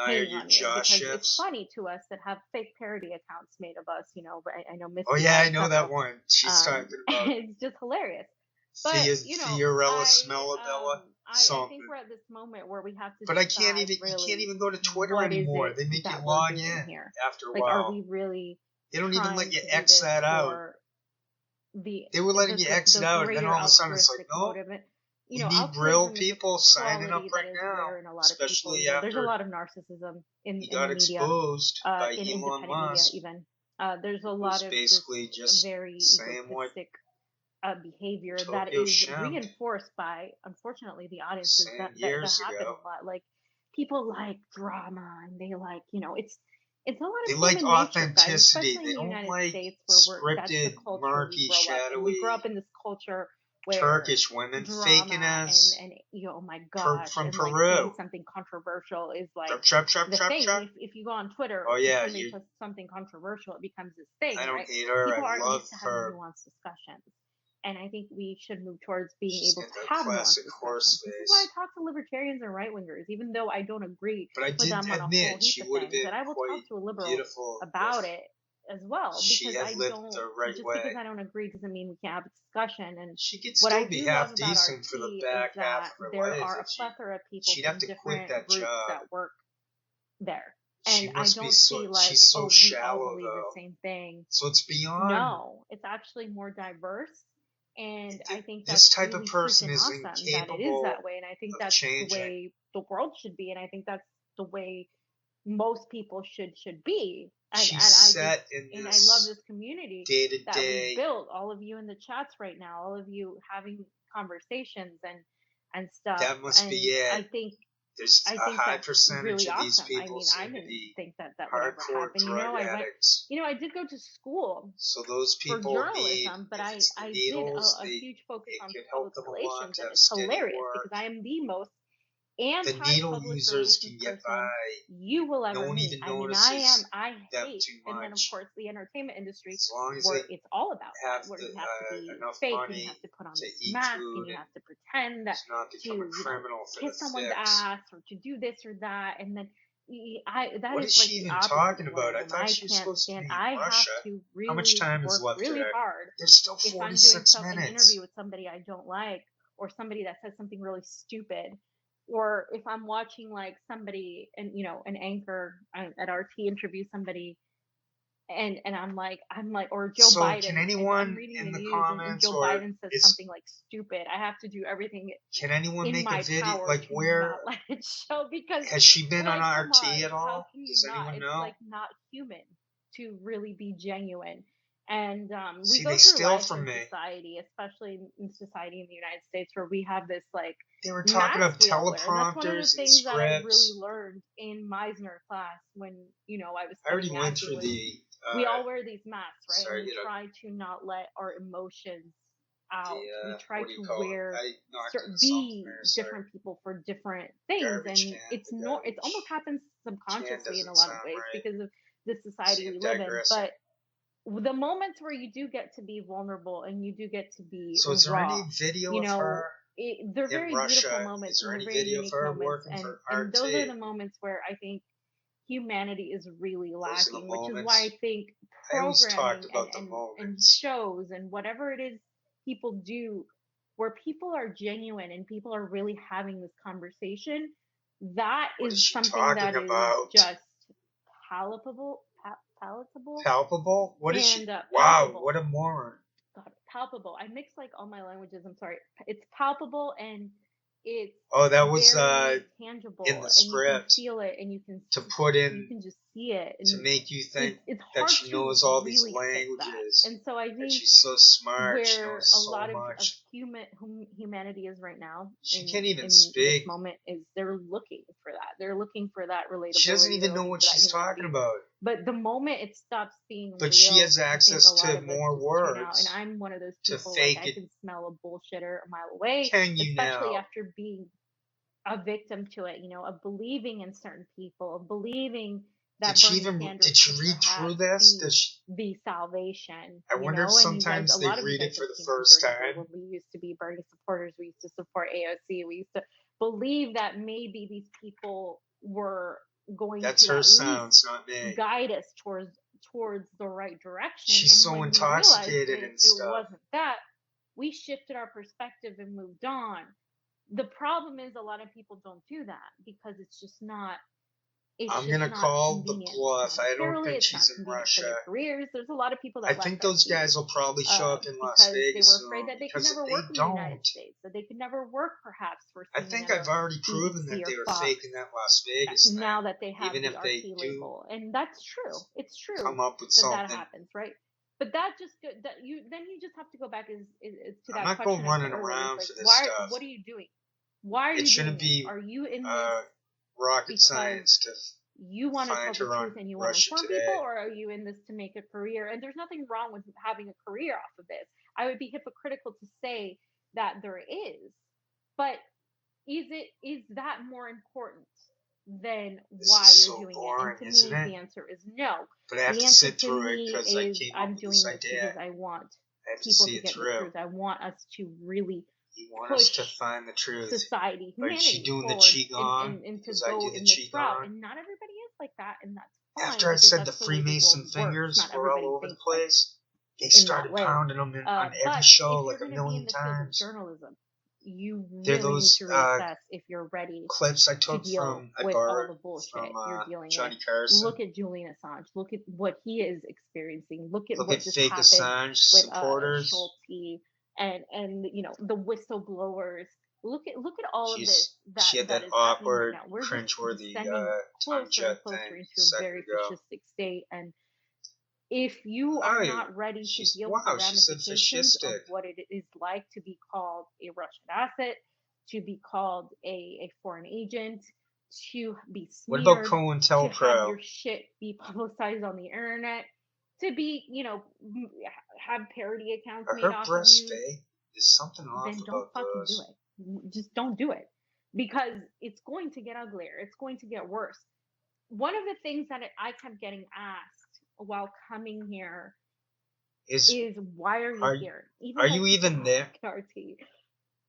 hating on you, because it's funny to us that have fake parody accounts made of us, but I know Missy. Oh yeah, I know that one. She's talking about. It's just hilarious. But Fiorella, Smellabella, I think we're at this moment where we have to. But I can't even. Really, you can't even go to Twitter anymore. They make you log in here after a while. Are we really? They don't even let you X that out. They were letting you X it out, and then all of a sudden it's like, no. We need real people signing up right now, especially after there's a lot of narcissism in the got media, exposed by in Elon independent Musk. media even. There's a lot of basically just very egotistic behavior that is reinforced by, unfortunately, the audiences that happen a lot. Like, people like drama, and they like, it's a lot of. They like authenticity. They don't like States, scripted, murky, shadowy. We grew up in this culture where Turkish women faking as and oh my gosh, from and Peru. Like, something controversial is like the thing. If you go on Twitter, when they post something controversial, it becomes this thing. I don't right? hate her. People I love used to her. having nuanced discussions. And I think we should move towards being able to have nuanced discussions. This is why I talk to libertarians and right wingers, even though I don't agree with them on a whole heap of things. That I will talk to a liberal about it as well, because I don't. Because I don't agree doesn't mean we can't have a discussion. And she could still be half decent for the back half of her there life. are a plethora of people she'd have to quit that groups job that work there. And I don't see like, she's so shallow, we all believe though. the same thing. So it's beyond. No, it's actually more diverse. And I think this that's type really of person is awesome incapable that it is that way. And I think that's changing. The way the world should be. And I think that's the way most people should be. And I love this community that we built. All of you in the chats right now, all of you having conversations and stuff. That must be it. I think there's a high percentage really of these awesome. people I didn't think that would ever happen. Addicts. I did go to school. So those people for journalism, but I needles, did a huge focus on public relations, and it's hilarious because I am the most needle users can get by. You will ever meet. I hate, and then of course the entertainment industry, where it's all about that, where you have to be fake, and you have to put on this mask, and you have to pretend that to kiss someone's ass or to do this or that, and then. What is she even talking about? I thought she was supposed to be in Russia. How much time is left really there? hard. There's still 46 minutes. If I'm doing an interview with somebody I don't like, or somebody that says something really stupid, or if I'm watching like somebody and an anchor at RT interview somebody And I'm like, or Joe So Biden, can and I'm anyone reading in the the news, and comments, Joe or Biden says is something like stupid. I have to do everything can anyone in make a my video power like to where not let it show, because has she been on like, come RT on, at how all? can you Does not? anyone It's know? like not human to really be genuine. And we See, go they through steal life from in me. society, especially in society in the United States, where we have this like They were talking mask of we all wear. And that's one of the teleprompters and things that I really scripts. learned in Meisner class when, I was I already studying went acting. through the. We all wear these masks, right? Sorry, And we try to not let our emotions out. We try what do you to call it? wear, I knocked into something be there. Sorry. different people for different things, Garbage and can. it's The it garbage almost happens can subconsciously in a doesn't lot of sound ways right. because of the See, society I'm we live in. digressing. But the moments where you do get to be vulnerable and you do get to be So is there raw, any video of her they're in very Russia? beautiful moments, Is there and any they're very video of unique her moments, working for and those are RT? the moments where I think humanity is really Those are the lacking, which is moments. why I think I always programming talked about the and moments. shows and whatever it is people do, where people are genuine and people are really having this conversation, that What is is she something talking that is about? just palatable, palatable, Palpable? What is she? and Wow, palpable. what a moron. God, palpable. I mix like all my languages. I'm sorry. It's palpable, and it's that was very tangible, in the and script, you can feel it, and you can put in, you can just see it, to and make you think it's that hard she to knows all these really fix that. languages. And so I That think she's so smart. She where knows a so lot of much. humanity is right now She in can't even in speak. this moment is they're looking for that. They're looking for that relatability. She doesn't even They're know looking what for that she's humanity. talking about. But the moment it stops being But real, she has I think access a lot to of us more just tune out. And words I'm one of those to people, like, fake I it. can smell a bullshitter a mile away, Can you especially now? after being a victim to it, of believing in certain people, of believing that Bernie Sanders Did she could read through perhaps this? be salvation, I wonder if and you guys, sometimes a they lot of you read guys it have for the seen our first journey time. when we used to be Bernie supporters. We used to support AOC. We used to believe that maybe these people were going That's to her at sounds, least not me. guide us towards the right direction. She's And so when we intoxicated realized and it stuff. wasn't that, we shifted our perspective and moved on. The problem is a lot of people don't do that because it's just not. I'm gonna call the Convenient bluff. I don't think it's she's not in convenient for Russia. their careers. There's a lot of people I that think left those RT, guys will probably show up in Las because Vegas they were afraid soon. that they could Because never if work they in the United don't, States, that they could never work perhaps for I CNN think or I've already proven BBC that they or were Fox, faking that Las Vegas thing. now that they have Even the if they RT do label, and that's true. It's true come up with that something. happens, right? But that just that you just have to go back is to that I'm not question going running earlier. around Like, for this why? stuff. What are you doing? Why are you It shouldn't doing be this? Are you in this rocket because science to you want to tell find the her on truth and you want to Russia inform Today. people, or are you in this to make a career? And there's nothing wrong with having a career off of this. I would be hypocritical to say that there is, but is that more important than why you're doing boring, it? And to isn't me, it? the answer is no. But I have The to answer sit to through it me because I is came up I'm with doing this this idea. because I want I have to people see to it get the through. truth. I want us to really You want push us to find the truth. society, Like she humanity doing the forward, qigong and to because I go do the in this route. qigong. And not everybody is like that, and that's fine. After I Because said the that's the way the Freemason world works. fingers Not were all everybody over the thinks like place, they in that started way. pounding them on every But show if like you're a going to be million in the field of times. journalism, you They're really need those to reassess if you're ready clips I to took deal from, I with all borrowed the bullshit from you're dealing Johnny with. Carson. Look at Julian Assange. Look at what he is experiencing. Look at Look what at just fake happened Assange with supporters. Schulte and the whistleblowers. Look at all of this She had that that is happening right awkward, now. We're just cringeworthy descending tongue closer jet and closer thing into a a second very ago. fascistic state. And if you are not ready to deal with the ramifications of what it is like to be called a Russian asset, to be called a foreign agent, to be smeared, what about cointelpro? to have your shit be publicized on the internet, to be, have parody accounts made off of you, there's something off then don't fucking do it. Just don't do it, because it's going to get uglier. It's going to get worse. One of the things that I kept getting asked while coming here is why are you here? Even are you even there? RT.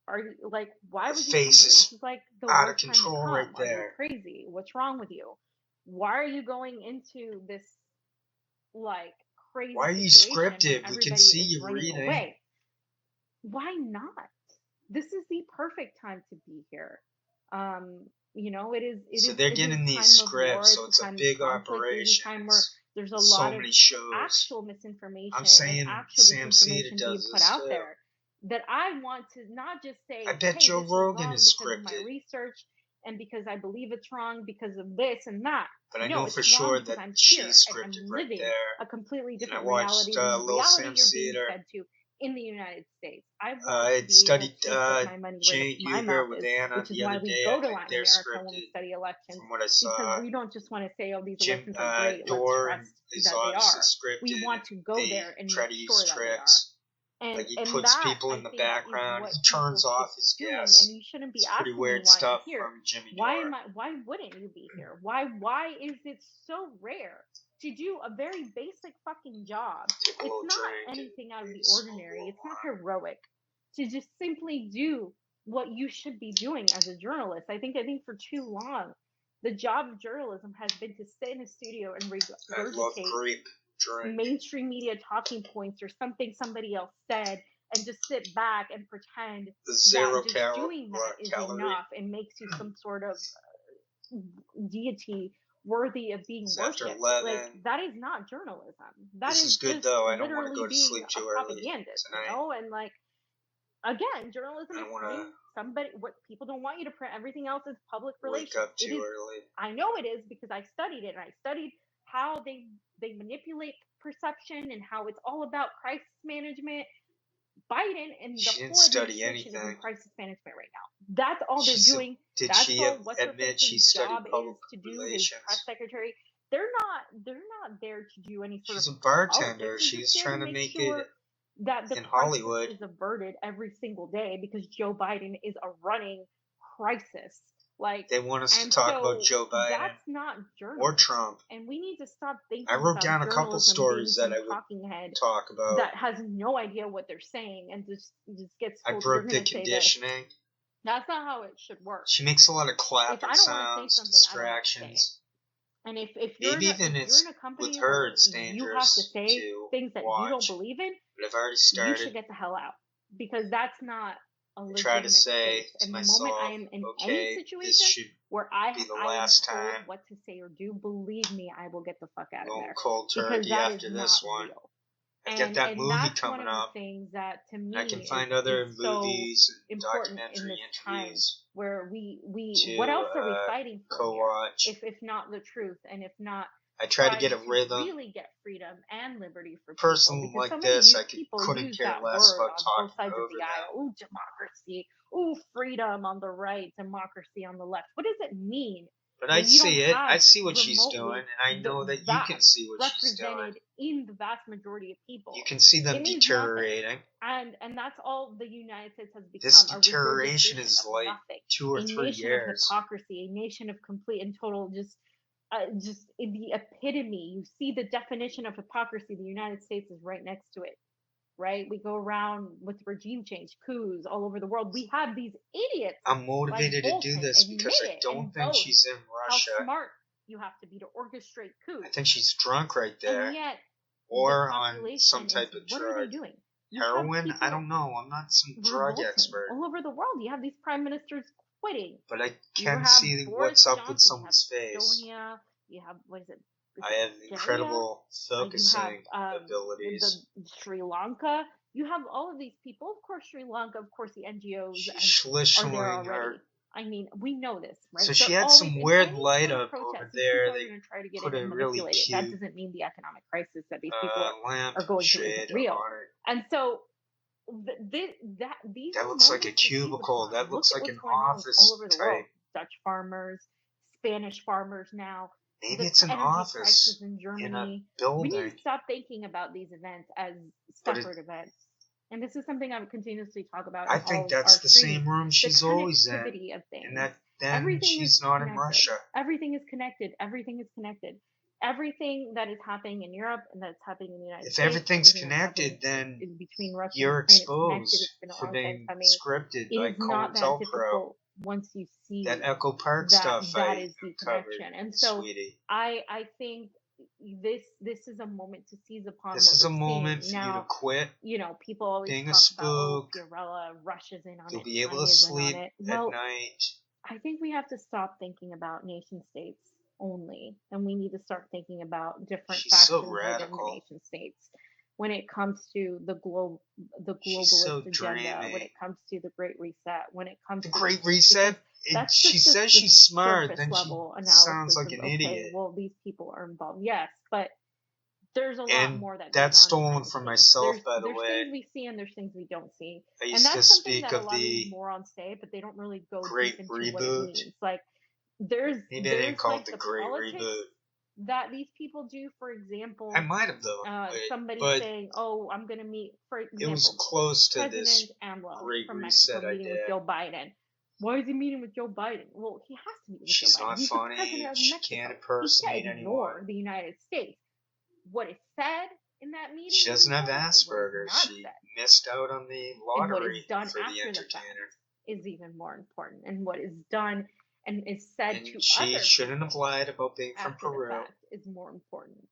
Are you like, why would you come here? This is like the out worst of control time to come. right there. Are you crazy? What's wrong with you? Why are you going into this like crazy Why are you situation scripted? We can see you reading. Away? Why not? This is the perfect time to be here. It is. So they're getting these scripts, so it's a big operation. It is a time where there's a so lot of many shows. actual misinformation I'm saying and actual Sam disinformation Ceda being does put this out too. there that I want to not just say, I bet hey, Joe this Rogan is is wrong because scripted. of my research and because I believe it's wrong because of this and that. But I No, know it's for wrong sure because that I'm she's here and scripted I'm right living there. a completely And I different watched reality than the Lil reality Sam you're being Ceder. fed to in the United States. I want I to be studied able to put my money where Jane my Huger mouth with is, Anna which is the why other we day. go I to think Latin they're America when we scripted study elections. from what I Because saw. we don't just want to say, oh, these Jim elections are great, let's Dorn trust is that they obviously are. scripted. We want to go They there and try make to use sure that they are. tricks. And, Like he and puts that, people I in the think, is background. what He people turns off should his be doing. guests. And you shouldn't be It's pretty asking weird me why stuff I'm here. from Jimmy Dore. Why wouldn't you be here? Why is it so rare to do a very basic fucking job? Take a little It's not drink anything out of the smoke a ordinary. little It's not more. heroic to just simply do what you should be doing as a journalist. I think for too long, the job of journalism has been to sit in a studio and I love regurgitate grape drink. mainstream media talking points or something somebody else said and just sit back and pretend The zero that just doing that is calorie. enough and makes you some sort of deity worthy of being It's worshipped. after 11. Like, that is not journalism. That This is good just though. I don't want to literally go to being sleep a too early propagandist, tonight. you know? And like, again, journalism I is don't want to somebody, what people don't want you to print. Everything else is public relations. wake up too early. I know it is because I studied it, and I studied how they manipulate perception and how it's all about crisis management. Biden and the whole administration is in crisis management right now. That's all they're doing. Did That's she all what's her admit she face's studied job public is to do, his relations? press secretary. They're not there to do any sort She's of a bartender. politics. They're She's just there trying to to make make sure it that the in crisis Hollywood is averted every single day because Joe Biden is a running crisis. Like, they want us to and talk so about Joe Biden that's not journalism. or Trump. And we need to stop thinking I wrote about down a couple journalism stories being that I some would talking head talk about. that has no idea what they're saying and just gets I told you're broke going the to say this. conditioning. That's not how it should work. She makes a lot of If clapping I don't want to say sounds, something, I don't have to say it. distractions. And if you're Maybe even in a company with her, where it's you have to dangerous say to things that you don't watch. believe in, But I've already you started. should get the hell out, because that's not a I legitimate try to say space. to And the myself, moment I am in okay, any this situation should where I be the am last told time. what to say or do, believe me, I will get the fuck out of Going there, cold because turkey that after is this not one. real. I've got that movie That's coming one of up. the things that to me I can find is other so movies and important in documentary this time, interviews where we to what else are we fighting for here, co-watch. if not the truth, and if not I try to get a trying rhythm. really get freedom and liberty for Person people, because like so many this, I people couldn't use care that less word about on both talking sides of over the them. aisle. Ooh, democracy. Ooh, freedom on the right, democracy on the left. What does it mean? But I when you see don't it. have I see what she's remotely doing, and I know that you that can see what she's doing. represented in the vast majority of people? You can see them It means nothing. deteriorating. And that's all the United States has become. This A deterioration regurgitation is of like nothing. 2 or 3 A nation years. of hypocrisy, a nation of complete and total just in the epitome. You see the definition of hypocrisy. The United States is right next to it, right? We go around with regime change, coups all over the world. We have these idiots. I'm motivated like to do this because I don't think she's in Russia. How smart you have to be to orchestrate coups. I think she's drunk right there. And yet, or on some type of what drug. are they doing? Heroin? I don't know. I'm not some drug expert. All over the world, you have these prime ministers quitting. But I can see what's up with someone's face. Estonia, you have, what is it? I have incredible focusing abilities. Sri Lanka. You have all of these people. Of course, Sri Lanka. Of course, the NGOs are there already. I mean, we know this, right? So she had some weird light up over there. They try to get put it a and really manipulate cute it. That doesn't mean the economic crisis that these people are going through isn't real. real. And so these that looks like a cubicle. That looks like an office all over the type. world. Dutch farmers, Spanish farmers now. Maybe it's an office in Germany. In a building. We need to stop thinking about these events as separate events. And this is something I would continuously talk about. I think that's the same room she's always in. Of things. And that then she's not in Russia. Everything is connected. Everything is connected. Everything that is happening in Europe and that's happening in the United States. If everything's connected, then between Russia you're and Ukraine, exposed for being scripted by cointelpro. Once you see that Echo Park stuff, that is the connection. And so, sweetie. I think this is a moment to seize upon. This is a moment for you to quit. You know, people always being talk a spook. about Fiorella, Russia's in on You'll it. be able to sleep at night. I think we have to stop thinking about nation states only, and we need to start thinking about different She's so factions within the radical. nation states when it comes to the She's so globalist agenda, when dreamy. it comes to the Great Reset, when it comes The to this, Great because Reset. that's She just says the she's smart, surface then she level sounds analysis like of, an okay, idiot. well, these people are involved, yes, but there's a lot And more that goes that's on stolen behind the from scenes. myself, by the There's way. things we see and there's things we don't see. I And used to that's something speak that a of lot of these the morons say, but they don't really go deep Great into what it Reboot. means. Like there's Maybe I didn't call it like the the Great politics Reboot. that these people do. For example, I might have though, somebody but saying, "Oh, I'm going to meet," for it was example, close to President this AMLO Great from Reset Mexico meeting with idea. Joe Biden. Why is he meeting with Joe Biden? Well, he has to meet with She's Joe Biden. not He's the president funny. of She Mexico. can't He impersonate can't anyone. ignore the United States. What is said in that meeting? She doesn't have what is Asperger's. not She said, missed out on the and what is lottery done for the after the fact entertainer. is even more important. And what is done and is said And to she other shouldn't have people lied about being from after the Peru. fact is more important.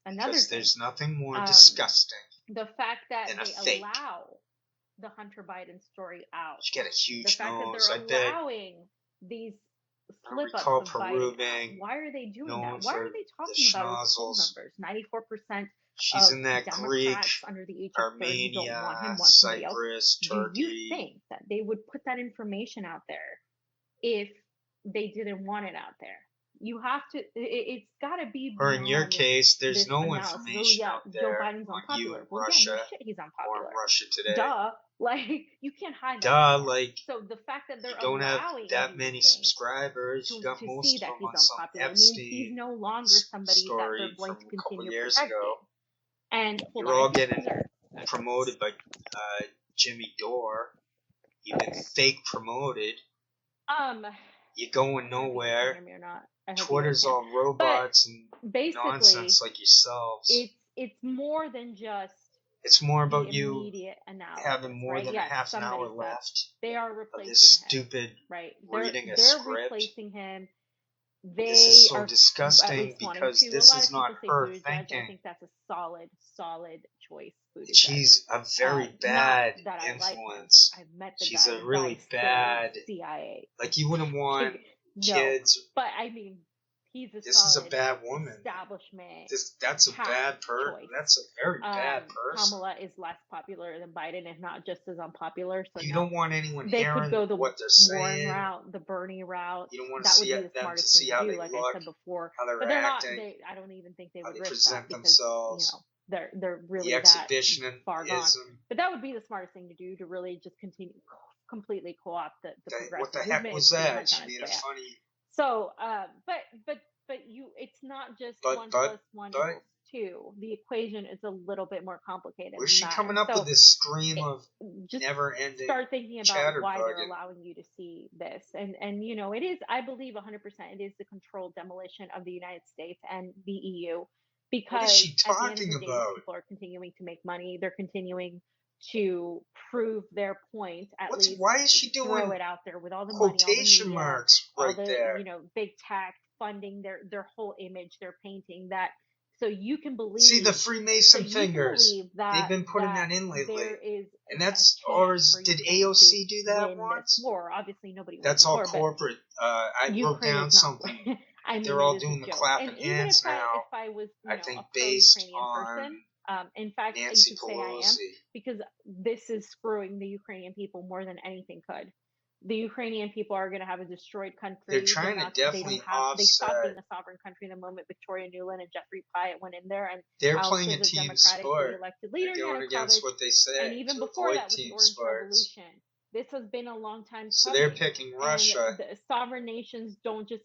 Another Because thing, there's nothing more disgusting the fact that than a they fake. allow the Hunter Biden story out. She got a huge The fact nose. that they're allowing these slip ups of Biden out. Why are they doing that? Why are they talking about his poll numbers? 94% She's of in that Democrats Greek, under the age of 30 don't want him, Armenia, want somebody else. Cyprus, Turkey. Do you think that they would put that information out there if they didn't want it out there? You have to. It's got to be. Or in your case, there's no analysis. information out there. Joe Biden's on unpopular. you in Well, Russia, yeah, no shit, he's unpopular. or in Russia today. Duh. Like you can't hide that. Duh. Like so the fact that they're you don't have that many subscribers. You got most of them on some Epstein means he's no longer somebody that they're going to continue protecting. Ago. And you're all getting promoted by Jimmy Dore. You've been fake promoted. You're going nowhere. Twitter's all robots and nonsense like yourselves. It's more than just. It's more about you having more than a half an hour left. They are replacing of this stupid reading a script. They're replacing him. This is so disgusting because this is not her thinking. I think that's a solid choice. She's a very bad influence. I've met the She's guy. a really bad CIA. Like you wouldn't want kids. But I mean, he's a this is a bad woman. Establishment. That's a bad person. That's a very bad person. Kamala is less popular than Biden, if not just as unpopular. So you don't want anyone they hearing could go the what they're saying. Warren route, the Bernie route. You don't want to see them to see how they like look, I said before. how they're but they're acting, not. I don't even think they would risk present that themselves. Because, they're really the that far gone. But that would be the smartest thing to do, to really just completely co-opt the progressive What the heck movement. was that? She made a funny. So, but it's not just 1 + 1 = 2. The equation is a little bit more complicated. Where's she coming up with this stream of never-ending? Start thinking about why they're allowing you to see this, and it is. I believe 100% it is the controlled demolition of the United States and the EU, because what is she talking at the end of the day, about? people are continuing to make money. They're continuing to prove their point. Why is she doing? Throw it out there with all the quotation money, all the media, marks right all the, there. Big tech funding their whole image. They're painting that, so you can believe. See the Freemason fingers. They've been putting that in lately. There is, and that's did AOC do that once? War. Obviously, nobody. That's all corporate. I wrote down something. They're all doing the clapping hands now. If I was, I think based on person, in fact, Nancy I could say I am, because this is screwing the Ukrainian people more than anything could. The Ukrainian people are going to have a destroyed country. They're trying to definitely offset. They stopped being a sovereign country the moment Victoria Nuland and Jeffrey Pyatt went in there, and they're playing a team sport. Elected leader, they're going against what they say. And even before that, with the Orange Revolution, this has been a long time. So they're picking Russia. The sovereign nations don't just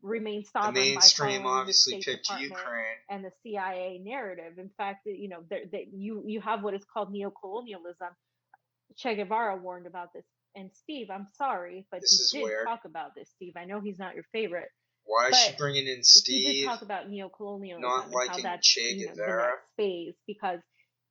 remain sovereign. The mainstream by obviously the picked Ukraine and the CIA narrative. In fact, you have what is called neocolonialism. Che Guevara warned about this. And Steve, I'm sorry, but he did talk about this. Steve, I know he's not your favorite. Why is she bringing in Steve? He did talk about neocolonialism, not liking and how that's Che Guevara. The next phase, because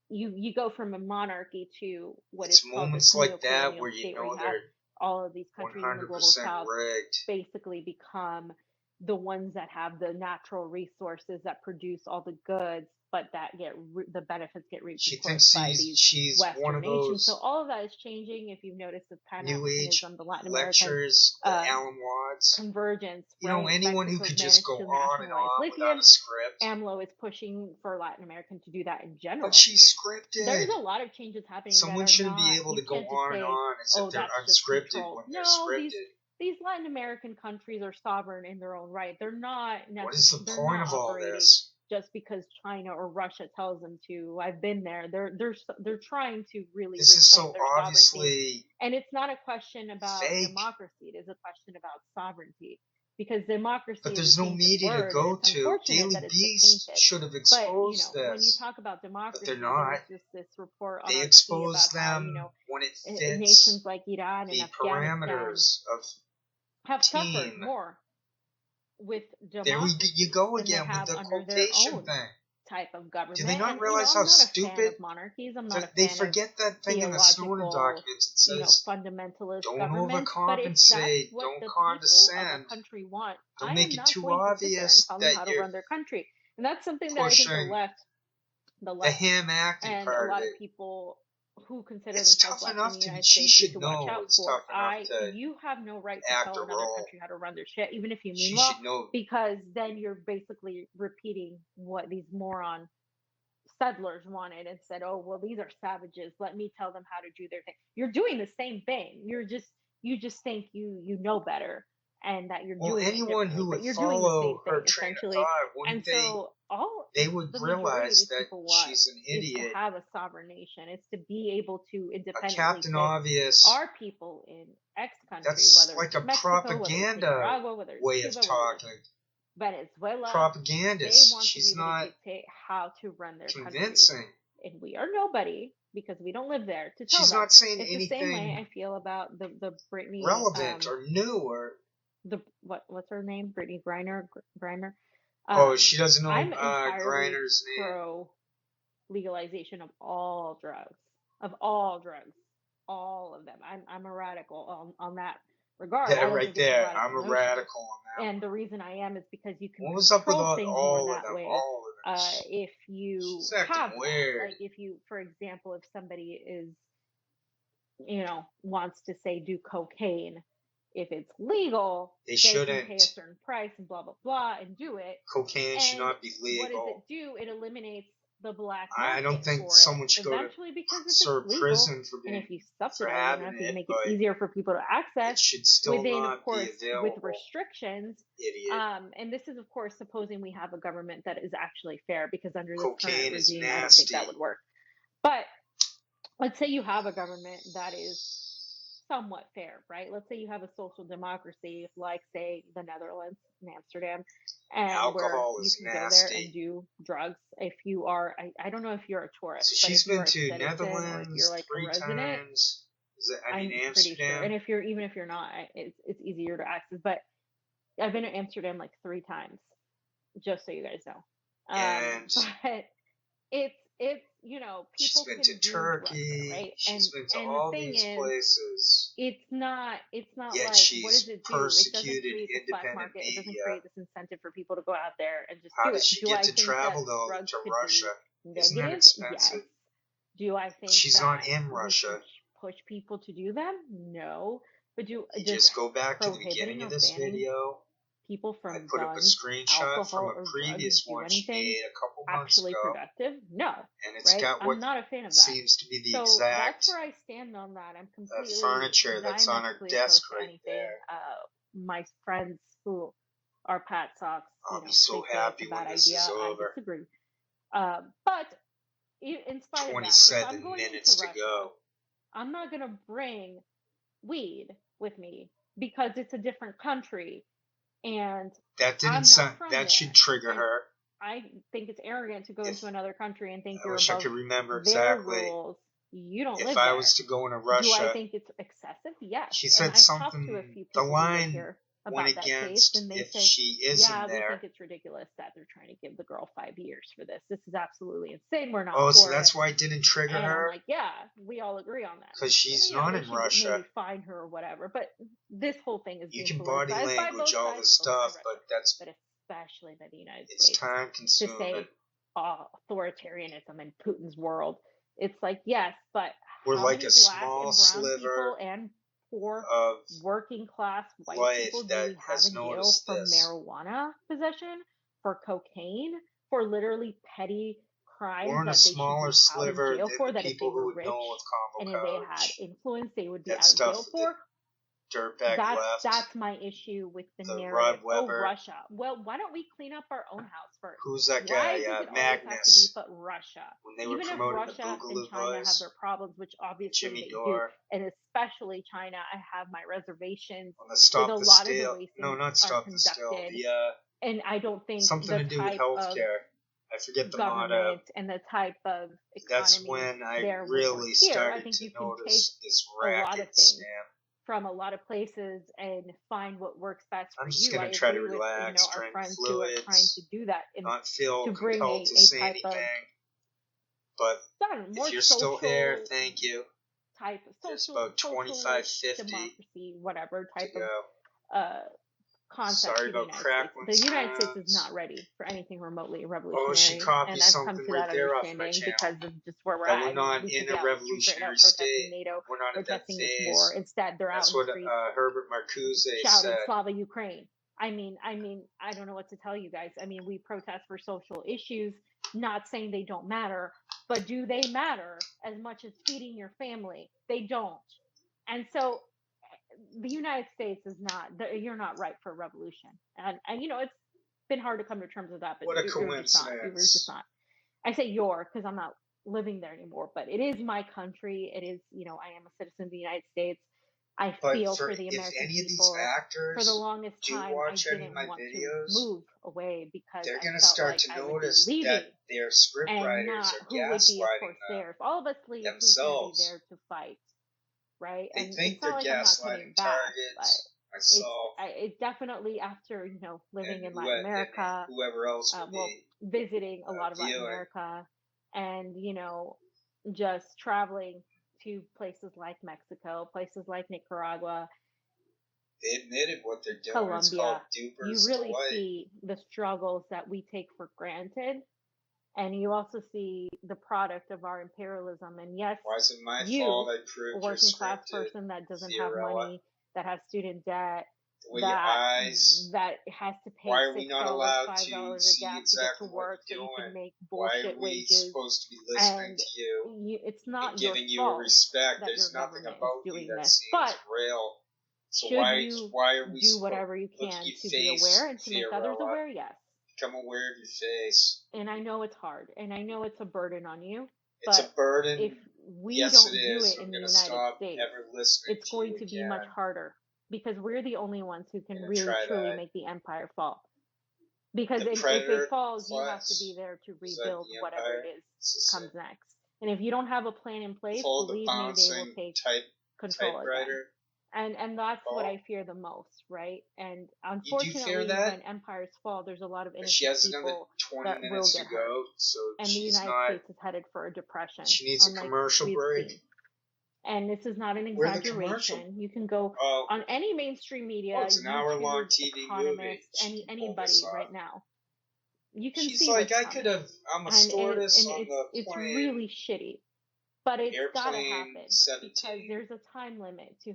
you go from a monarchy to what it's is called moments like that where you know they're all of these countries in the global south rigged. Basically become the ones that have the natural resources that produce all the goods, but that the benefits get reaped, She of course, thinks by these she's one Western of nations. So those all of that is changing. If you've noticed the New Age Pan-Africanism, the Latin American lectures, the Alan Watts. convergence, You know, right? anyone who Mexico's could just managed go to on and nationalize on without lithium. a script. AMLO is pushing for Latin American to do that in general. But she's scripted. There's a lot of changes happening. Someone that are shouldn't not, be able to go on and on as if they're unscripted when they're scripted. These Latin American countries are sovereign in their own right. They're not necessarily. What is the point of all this? Just because China or Russia tells them to. I've been there. They're trying to really. This is so obviously. And it's not a question about fake. Democracy. It is a question about sovereignty. Because democracy. But there's no media to go to. Daily Beast should have exposed this. When you talk about democracy, but they're not. There's just this report on they expose them how, when it fits nations like Iran and Afghanistan parameters of have suffered more with democracy. There you go again with the quotation thing. Type of government. Do they not realize how stupid? Monarchies. I'm not a fan they forget that thing in the Snowden documents. It says, fundamentalist don't overcompensate, don't condescend. The country want. Don't make it too obvious that how to run their country, and that's something that I think the left, him acting and part a lot of people who consider themselves tough enough to. She should know it's tough enough to. You have no right to tell another country how to run their shit, even if you mean well, because then you're basically repeating what these moron settlers wanted and said, "Oh, well, these are savages. Let me tell them how to do their thing." You're doing the same thing. You just think you know better, and that you're doing anyone who would follow her train of thought, wouldn't they would realize that she's an idiot. To have a sovereign nation, it's to be able to independently. Captain Obvious. Our people in X country, that's whether like it's a Mexico, propaganda whether it's way Cuba, of talking. Venezuela, propagandist. They want She's to be able not to dictate how to run their convincing. Countries. And we are nobody because we don't live there to tell She's them. not saying it's anything. The same way I feel about the Britney relevant or new or the what's her name? Britney Griner. She doesn't know I'm Griner's name. Pro legalization of all drugs, all of them. I'm a radical on that regard. Yeah, right there. I'm a radical on that. And the reason I am is because you can. What was up with all of them? All of them. If you have weird. Like if you, for example, if somebody is, wants to say do cocaine, if it's legal, they shouldn't can pay a certain price and blah blah blah and do it. Cocaine should not be legal. What does it do? It eliminates the black market. I don't think someone should go to serve prison for being. And if you subsidize enough, you make it easier for people to access. It should still within, not of course, be available. with restrictions. Idiot. And this is, of course, supposing we have a government that is actually fair, because under this current regime, I don't think that would work. But let's say you have a government that is somewhat fair, right? Let's say you have a social democracy, like, say, the Netherlands in Amsterdam, and alcohol where you is can nasty. go there and do drugs. If you are, I don't know if you're a tourist. So she's been to Netherlands you're like 3 times. I'm Amsterdam. Pretty sure. And even if you're not, it's easier to access. But I've been to Amsterdam like 3 times, just so you guys know. And but it's people she's been to Turkey, right? She's been to all these places. It's not Yet like, she's what does it do? persecuted it doesn't create the black market. media. It doesn't create this incentive for people to go out there and just How do does she get to travel though to Russia? Isn't that expensive? Yes. Do I think she's not in Russia? Push people to do them? No. But just go back to the beginning of this video. People from I put up a screenshot from a previous one she made a couple months ago. Productive? No. And it's got what I'm not a fan of that. Seems to be the exact that's where I stand on that. I'm completely furniture that's on her desk right there. My friends who are Pat Sox, I'll be so happy when this is over. I disagree. But in spite of that, 27 minutes to go. I'm not going to bring weed with me because it's a different country. And that didn't sound. That should trigger her. I think it's arrogant to go into another country and think I wish I could remember exactly. Rules. You don't live if there. I was to go into Russia, do I think it's excessive? Yes. She said I've something. Talked to a few the people line went against and they if say, she isn't there. Yeah, we think it's ridiculous that they're trying to give the girl 5 years for this. This is absolutely insane. We're not. Oh, so that's why it didn't trigger her. I'm like, yeah, we all agree on that. Because she's not in Russia. Maybe fine her or whatever. But this whole thing is. You can body language all this stuff, but that's. But especially by the United States. It's time consuming. To say authoritarianism in Putin's world. It's like, yes, but we're how like many a black small and brown sliver people and poor of working class white life people do that we have has in jail noticed for this. marijuana possession, for cocaine, for literally petty crimes We're in a that they should smaller be out of sliver jail than for, the that if they people who were would know rich with combo and if they had coverage. influence, they would be That out of stuff jail that the for. dirtbag left. That's my issue with the The narrative. Rod Weber. Russia. Well, why don't we clean up our own house first? Who's that Why guy? does it always have to be Magnus. but Russia? When they Even were if promoting Russia the and Boogaloo China have Boys, their problems, which obviously Jimmy they Dore, do, and especially China, I have my reservations on the with Stop a the lot of the Steal. ways No, things not are Stop the Steal. conducted. The And I don't think something the to do with type of healthcare. I forget the motto. government and the type of That's economy when I there would really work here. I started think to you can take notice this a lot of racket things scam. from a lot of places and find what works best for I'm just you. gonna I try to agree with relax, our drink friends who are trying fluids, to do that and not feel to bring compelled to say type of anything. But more if you're social still here, thank you. type of There's about 25, 50 democracy, whatever to type go. of concept Sorry to the about United crackling States. The United States is sounds. not ready for anything remotely Oh, revolutionary, she copied and I've come something to right that there off my understanding channel. because of just where we're That at. we're I mean, not we in should be a out in the streets right now revolutionary protesting state. NATO, We're not at that protesting this phase. war. Instead, they're That's out in what the streets Herbert Marcuse shouting said. Slava Ukraine. I mean, I don't know what to tell you guys. I mean, we protest for social issues, not saying they don't matter, but do they matter as much as feeding your family? They don't. And so the United States is not, you're not ripe for a revolution. And you know, it's been hard to come to terms with that, but What a you're just not. You're just coincidence. not. I say your because I'm not living there anymore, but it is my country. It is, you know, I am a citizen of the United States. I But feel for for the if American any of these people. For the actors longest do time, I watch any of didn't my want to videos, move away because they're I gonna felt start like to I would be notice that leaving their script and writers not are who would be, of gaslighting course, there. If all of us leave, who's going to be themselves. there to fight, right? They And think it's they're not like I'm not gaslighting coming back, but targets, myself, it definitely after, you know, living and in Latin America, whoever else would well, be visiting a lot of Latin viewing. America, and you know, just traveling to places like Mexico, places like Nicaragua, They admitted what they're doing. Colombia. It's called You Duper's really Delight. see the struggles that we take for granted, and you also see the product of our imperialism. And yes, Why is it my you, fault I a proved working you're class scripted, person that doesn't have Fiorella? money, that has student debt, The way your eyes. that has to pay Why are we $6, not allowed $5 to a see gas to get exactly to what work so you're you can doing? make Why bullshit are we wages? supposed to be listening And to you it's not and your giving you a fault respect? that There's your nothing government about is you doing that this. seems But real. So should you why are we do whatever you look can at your to be face, aware and to make others Fiorella? aware? Yes. Become aware of your face. And I know it's hard, and I know it's a burden on you. It's But a burden. if we Yes, don't it do is. it in I'm the gonna United stop States, ever listening it's to going you to be again. much harder because we're the only ones who can I'm gonna really try truly that. make the empire fall. Because The if Predator it falls, you have to class. be there to Is that rebuild the whatever Empire? it is This comes next. And if you don't have a plan in place, Follow the believe me, they will bouncing take control again. typewriter. And that's what Oh, I fear the most, right? And you do fear unfortunately, that? when empires fall, there's a lot of She innocent has another people 20 that will minutes to get hurt. go, so And the she's United not. States is headed for a depression, She needs a unlike commercial we've break. seen. And this is not an Where's the commercial? exaggeration. You can go Oh, on any mainstream media, it's an hour-long YouTube, TV movie. Economist, She can pull anybody this off. right now. You can She's see like, what's I could coming. have. I'm a And stewardess on the it's plane. really shitty. But it's gotta Airplane happen because 17 there's a time limit to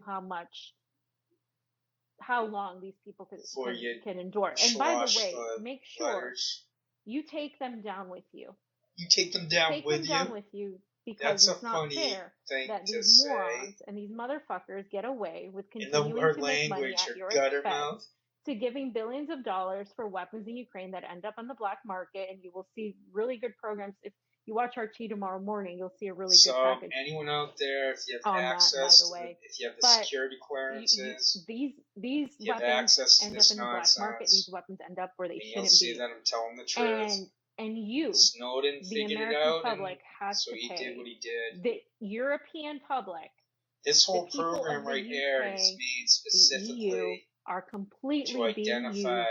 how long these people before you can endure. And by the slosh way, the make sure letters. you take them down with you. You take them down Take with them down you. with you because That's a it's not funny fair thing that to these say. morons and these motherfuckers get away with In continuing her to make money language, at her your gutter expense, mouth. to giving billions of dollars for weapons in Ukraine that end up on the black market. And you will see really good programs. If you watch RT tomorrow morning, you'll see a really good package. Anyone out there, if you have on access, that, by the way. if you have the But security clearances, these if you have weapons access to end up this in the black market. nonsense, These weapons end up where they and you'll shouldn't see be. that I'm telling the truth. And you, Snowden the figured it American out, public, and has so to he pay. did what he did. The European public, This whole the people program of the right UK, here is made the EU, specifically are to completely being identify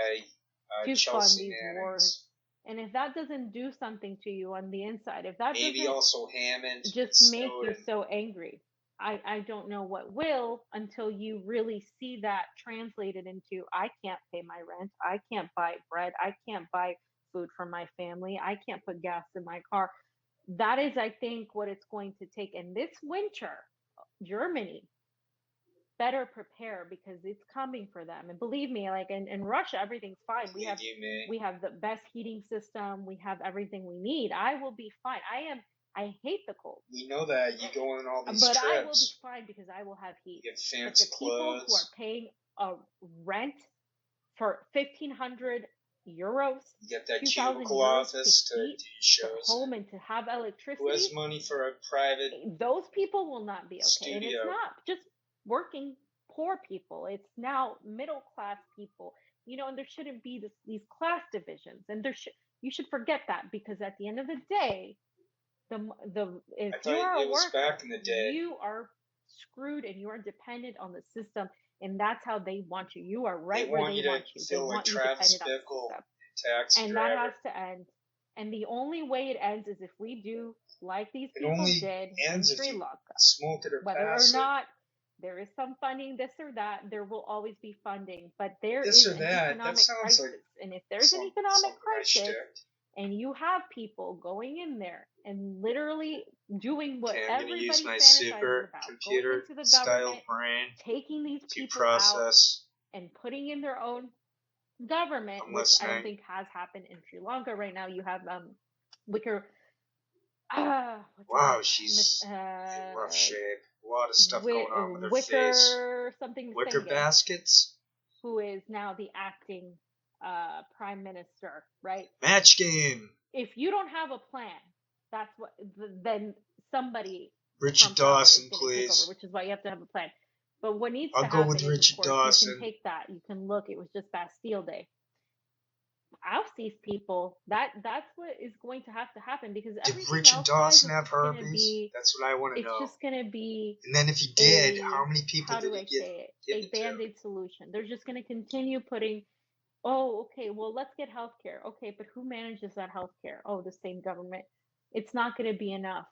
used to Chelsea fund these Mannings. wars. And if that doesn't do something to you on the inside, if that Maybe doesn't also Hammond just make Snowden. you so angry, I don't know what will, until you really see that translated into, I can't pay my rent, I can't buy bread, I can't buy food for my family. I can't put gas in my car. That is, I think, what it's going to take. And this winter, Germany better prepare because it's coming for them. And believe me, like in Russia, everything's fine. We have the best heating system. We have everything we need. I will be fine. I hate the cold. We know that. You go on all these but trips. I will be fine because I will have heat. You get But fancy the people who clothes. are paying a rent for 1,500 euros, You get that 2,000 cubicle euros office to to heat do their shows. home and to have Who has electricity, money for a private those people will not be okay. And it's studio? not just working poor people. It's now middle class people. And there shouldn't be these class divisions. And you should forget that, because at the end of the day, if you are a worker, back in the day. you are screwed and you are dependent on the system, and that's how they want you. You are right where they want you. They want you dependent on the system. And that has to end. And the only way it ends is if we do like these people did in Sri Lanka. Whether or not there is some funding, this or that, there will always be funding. But there is an economic crisis. And if there's an economic crisis, and you have people going in there and literally doing what everybody fantasizes about, going into the government, taking these people out and putting in their own government, which I don't think has happened in Sri Lanka right now. You have Wicker. Wow, she's in rough shape. A lot of stuff going on with her face. Wicker baskets. Who is now the acting prime minister, right? Match game. If you don't have a plan, that's what then somebody. Richard Dawson, please. Over, which is why you have to have a plan. But what needs to happen is, with Richard of course, Dawson. You can take that. You can look. It was just Bastille Day. Oust these people. That's what is going to have to happen, because did Richard Dawson have herpes? That's what I want to know. It's just going to be. And then if he did, how many people did he give a band-aid solution? They're just going to continue putting. Oh, okay. Well, let's get healthcare. Okay, but who manages that healthcare? Oh, the same government. It's not going to be enough.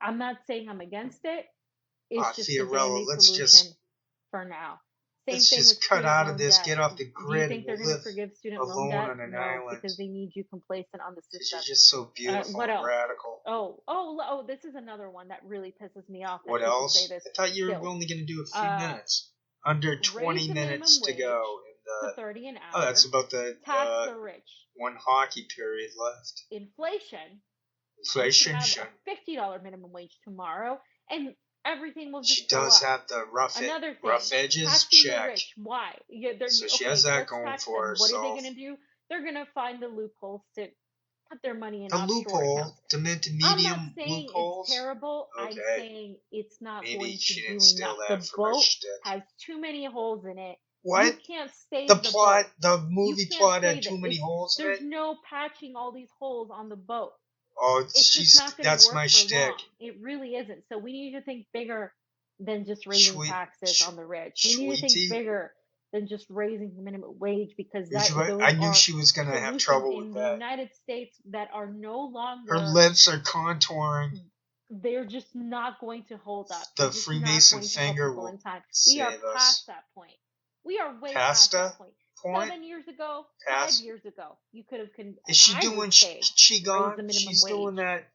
I'm not saying I'm against it. It's just Fiorella, a solution for now. Let's just cut out of this. Debt. Get off the grid. Do you think they're going to forgive student loan debt? On an no, island. Because they need you complacent on the system. You're just so beautiful what else? And radical. Oh, this is another one that really pisses me off. What else? I thought you were only going to do a few minutes. Under 20 minutes to go. To 30 an hour. Oh, that's about the tax the rich. One hockey period left. Inflation. Inflation. Have a $50 minimum wage tomorrow, and everything will just. She does have the rough edges. Check. The rich. Why? So she has that going for her. What are they going to do? They're going to find the loopholes to put their money in the offshore loophole, accounts. Demented medium I'm not saying loopholes. It's terrible. Okay. I'm saying it's not Maybe going she to didn't do steal enough. that The from her boat shtick. has too many holes in it. What? You can't save the plot. boat. The movie plot had too many holes in it. There's no patching all these holes on the boat. Oh, it's just not going to work my for shtick. long. It really isn't. So we need to think bigger than just raising taxes on the rich. We need to think bigger than just raising the minimum wage, because I knew she was going to have trouble with that. In the United States that are no longer. Her lips are contouring. They're just not going to hold up. The Freemason finger will We are past that point. We are way past that point. 7 years ago, 5 years ago, you could have. Is she doing Qigong? She's doing that.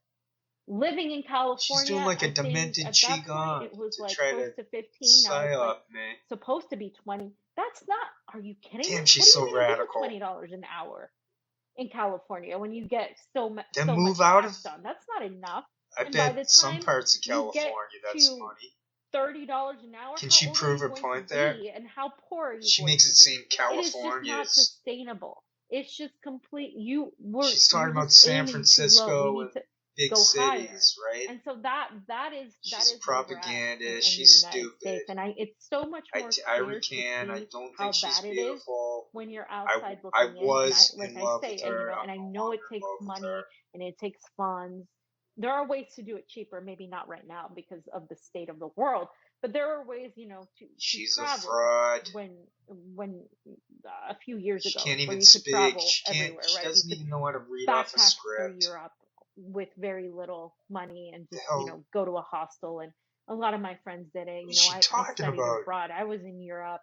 Living in California, she's doing like a demented Qigong. It was like close to 15. Now it's like supposed to be 20. That's not. Are you kidding me? Damn, she's so radical. $20 an hour in California when you get so much. Then so move much out of. Done. That's not enough. I bet some parts of California that's money. $30 an hour. Can she prove her point there? And how poor are you? She makes it seem California is just not sustainable. It's just complete. She's talking about San Francisco and big cities, right? And so that is she's propaganda. She's stupid. And it's so much more. I recant. I don't think she's beautiful. When you're outside looking in. In love with her. And I know it takes money and it takes funds. There are ways to do it cheaper, maybe not right now because of the state of the world, but there are ways, to she's travel. A fraud. When a few years ago, she can't even speak. She doesn't even know how to read off a script. Through Europe with very little money and just go to a hostel, and a lot of my friends did it. I studied abroad. I was in Europe,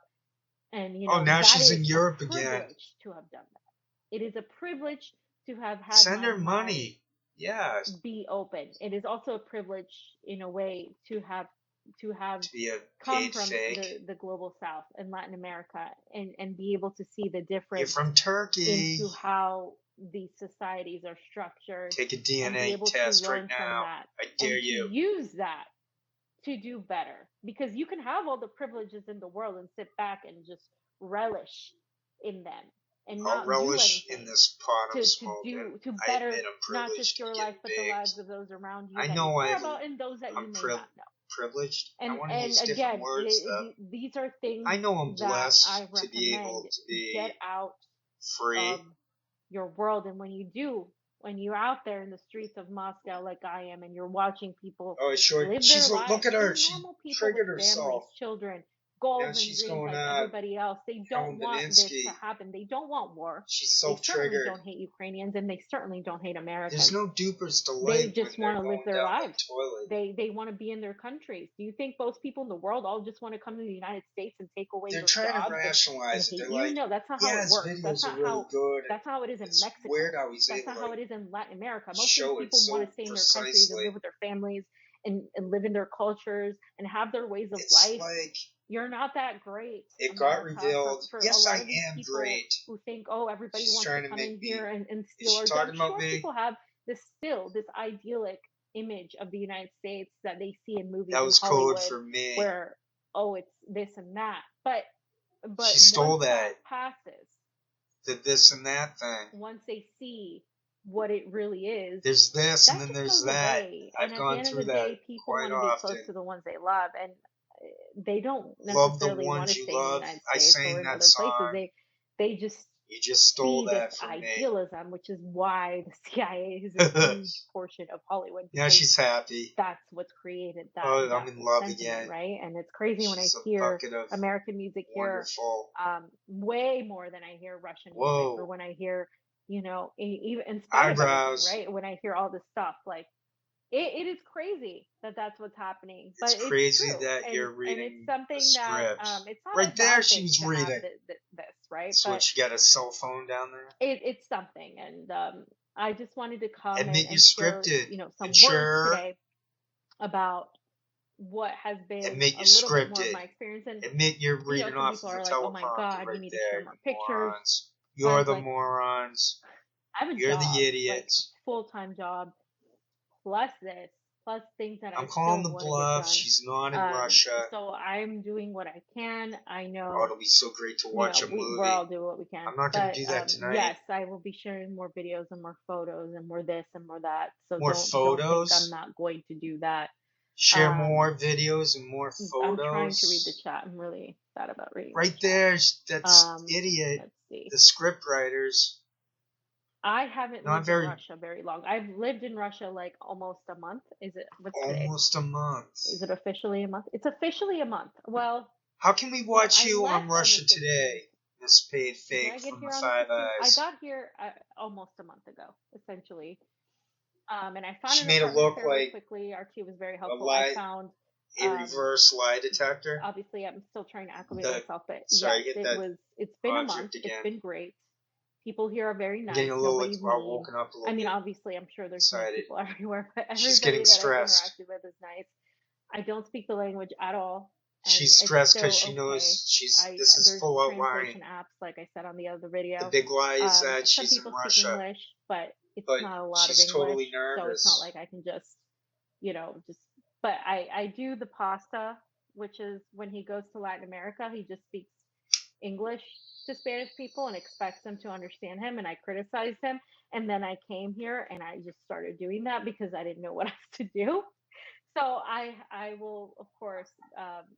and now she's in Europe again. To have done that, it is a privilege to have had Send my her mind money. Yeah. be open. It is also a privilege in a way to be a come paid from fake. the global south and Latin America and be able to see the You're difference from Turkey. into how these societies are structured Take a and be DNA able to test learn right from now. that I and dare to you. use that to do better, because you can have all the privileges in the world and sit back and just relish in them and I'll not do relish in anything this pot I'm to smoking. to I better admit I'm not privileged just and your life getting but the baked. lives of those around you I that you know care about and those that you may not know. privileged. I want to And use different again, words though. these are things I know I'm that blessed I to be able recommend. to be Get out free. of your world, and when you do, when you're out there in the streets of Moscow like I am, and you're watching people live their lives, Look at her. they're She normal people triggered with herself. families, children, goals, Now and she's dreams going like everybody else. They don't want this Belinsky. to happen. They don't want war. She's They certainly self-triggered. don't hate Ukrainians, and they certainly don't hate Americans. There's no duper's They delight just when want they're to live going their down lives. the toilet. They want to be in their countries. Do you think most people in the world all just want to come to the United States and take away They're your trying to jobs and rationalize it. hate They're you? like, No, that's not yeah, how it his works. videos That's are not really how good. that's not how it is in It's Mexico. weird how he's That's able not how to it is in Latin America. Most of show these it people so want to stay in their countries and precisely. live with their families and live in their cultures and have their ways of It's life. like You're not that great, it got America. revealed. For Yes, a lot I of these am people great. who think, oh, everybody She's wants trying to to come in make here me. and Is steal she our jobs. talking about Sure, me? people have this idyllic image of the United States that they see in movies That was in Hollywood, code for me. where it's this and that. But She stole once that. passes, The this and that thing. once they see what it really is, there's this and that then just there's goes that. away. I've And at the gone end of through the that day, people quite want to be often. close to the ones they love, and they don't Love the necessarily want ones to you stay in the love. United I States sang or in that other song. places. They just You just stole see that this from me. idealism, which is why the CIA is a huge portion of Hollywood. Now she's happy. That's what's created that. I'm in love sentiment, again. right? And it's crazy when I She's a hear bucket of American music here, wonderful. way more than I hear Russian music, Whoa. or when I hear, even in spite Eyebrows. of everything, right? When I hear all this stuff, like it is crazy that that's what's happening. But It's crazy true. that you're reading and it's something a script. that it's not Right a there, bad she thing was to reading. have this, right? So but she got a cell phone down there. It's something, and I just wanted to come Admit and you share, scripted. some Ensure. words today about what has been Admit a you little scripted. bit more of my experience. And Admit you're reading some off people of a are like, oh my teleprompter God, right you need to there. share more You pictures. morons. You're Guys, the like, morons. I have a You're job, the idiots. like full-time job, plus this, plus things that I'm I calling still the want to bluff. get done. She's not in Russia. So I'm doing what I can. I know. Oh, it'll be so great to watch a movie. We're all doing what we can. I'm not going to do that tonight. Yes, I will be sharing more videos and more photos and more this and more that. So more don't photos? think I'm not going to do that. Share more videos and more photos. I'm trying to read the chat. I'm really bad about reading. Right the there, chat. that's idiot. Let's see. The script writers. I haven't lived in Russia very long. I've lived in Russia like almost a month. Is it? What's today? Almost a month. Is it officially a month? It's officially a month. Well, how can we watch you on Russia Today? Miss Paid Fake from the Five Eyes. I got here almost a month ago, essentially. And I found she made it look fairly like quickly. RT was very helpful. I found a reverse lie detector. Obviously, I'm still trying to acclimate myself, but sorry, yes, it's been a month. Again. It's been great. People here are very nice. Getting a little Nobody's all woken up a little I mean, bit. obviously, I'm sure there's nice people everywhere, but she's getting stressed. I've interacted with is nice. I don't speak the language at all. She's stressed because she knows this is full out lying. Translation apps, like I said on the other video. The big lie is that she's in Russia. Speak English, but it's not a lot of English. She's totally nervous. So it's not like I can just. But I do the pasta, which is when he goes to Latin America, he just speaks English to Spanish people and expects them to understand him, and I criticized him. And then I came here and I just started doing that because I didn't know what else to do. So I will, of course,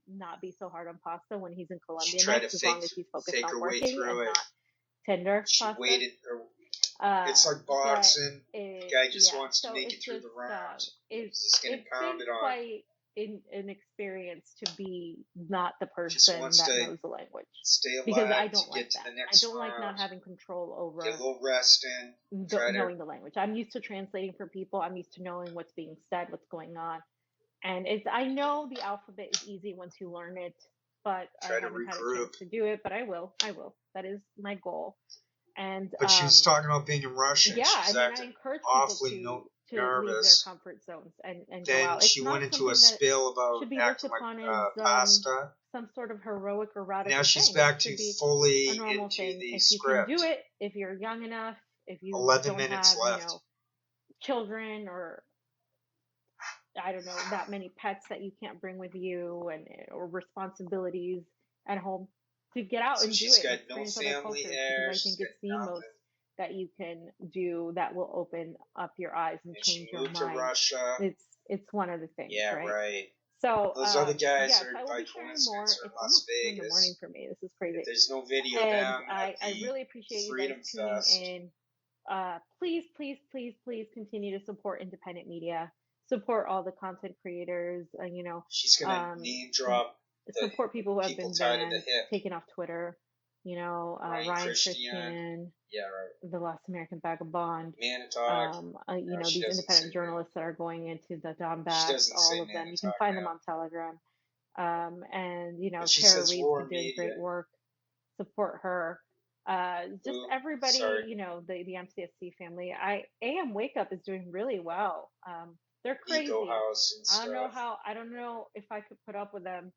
not be so hard on pasta when he's in Colombia next, as long as he's focused on working and not Tinder pasta. Waited, it's like boxing. The guy just wants to make it through the round. It's getting pounded on. Quite an experience to be not the person that knows the language. Stay alive because I don't like that. I don't like not having control over get a little rest in. Knowing the language. I'm used to translating for people. I'm used to knowing what's being said, what's going on. And I know the alphabet is easy once you learn it, but I haven't had a chance to do it. But I will. That is my goal. And but she was talking about being in Russia. yeah, She's I encourage people to leave their comfort zones and go then out. she went into a spill about should be looked acting upon like as pasta. some sort of heroic or radical Now she's thing. back It should to be fully a normal into thing. the If script. you can do it, if you're young enough, if you 11 don't minutes have, left. children or I don't know, that many pets that you can't bring with you or responsibilities at home, to get out and do it and experience other cultures, because I think it's the most that you can do that will open up your eyes and change your mind. To Russia. It's one of the things, right. So those other guys yes, are I will by be sharing coincidence more. are in It's Las almost 2 in the Vegas. morning for me. This is crazy. If there's no video And down I really appreciate you guys tuning in. Please, please, please, please continue to support independent media. Support all the content creators. She's gonna name drop. Support people who have been banned, taken off Twitter. Ryan Christian. Yeah, right. The Last American Vagabond. Manitog. These independent journalists that are going into the Donbass. All of them. You can find them on Telegram. And Tara Reid's been doing great work. Support her. Just everybody, the MCSC family. AM Wake Up is doing really well. They're crazy. I don't know if I could put up with them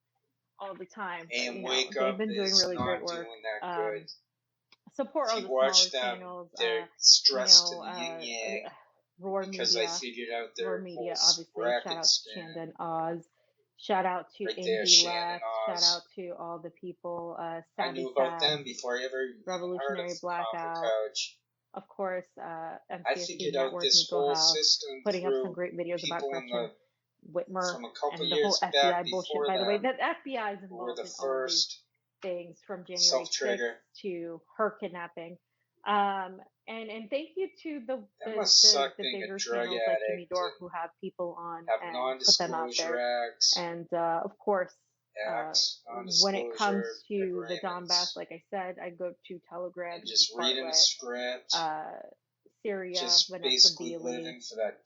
all the time. AM But, Wake they've Up been doing really great work. Support all the smaller channels. They're stressed to the yin yang. Roar because Media. I figured out their Roar Media, obviously. Shout out to spin. Shandon Oz. Shout out to Indy Left. Shout out to all the people. I knew about them before I ever Revolutionary heard of Blackout. Couch. Of course, I figured MCSC out Network, this Nico whole House, system putting up some great videos about Gretchen Whitmer from a couple and the years whole back FBI bullshit. By the way, that FBI is involved in all of these things, from January 6th to her kidnapping. And thank you to the bigger channels like Jimmy Dore, who have people on and put them out there. And of course, when it comes to the Donbass, like I said, I go to Telegram. Just reading the script. Syria, just Vanessa basically Beeley. living for that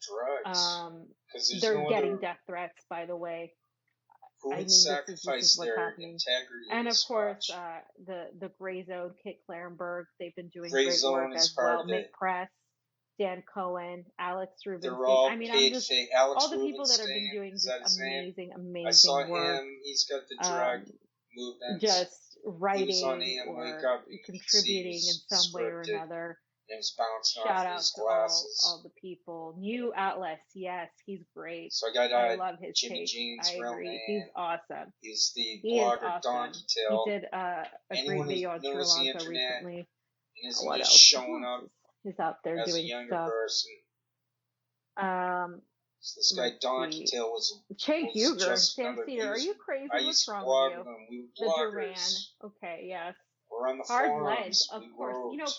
drugs. They're getting death threats, by the way. Who would sacrifice their integrity? And of course, the Gray Zone, Kit Clarenberg, they've been doing great work as well. Mick Press, Dan Cohen, Alex Rubinstein. They're all I'm just Alex all the people that have been doing just amazing I saw work. him. He's got the drug movement. Just writing or contributing in some way or another. Shout out to all the people. New Atlas, yes, he's great. So I love his Jimmy Jean's I agree. Name. He's awesome. He's the blogger Donkey Tail. He did a great video on Sri Lanka recently. What else? Showing up. He's out there as doing a younger stuff. Person. So this guy Donkey Tail was Che Huger, Sam Cedar. Are you crazy? What's wrong with you? The Duran. Okay, yes. We're on the Hard forums. Ledge, of course.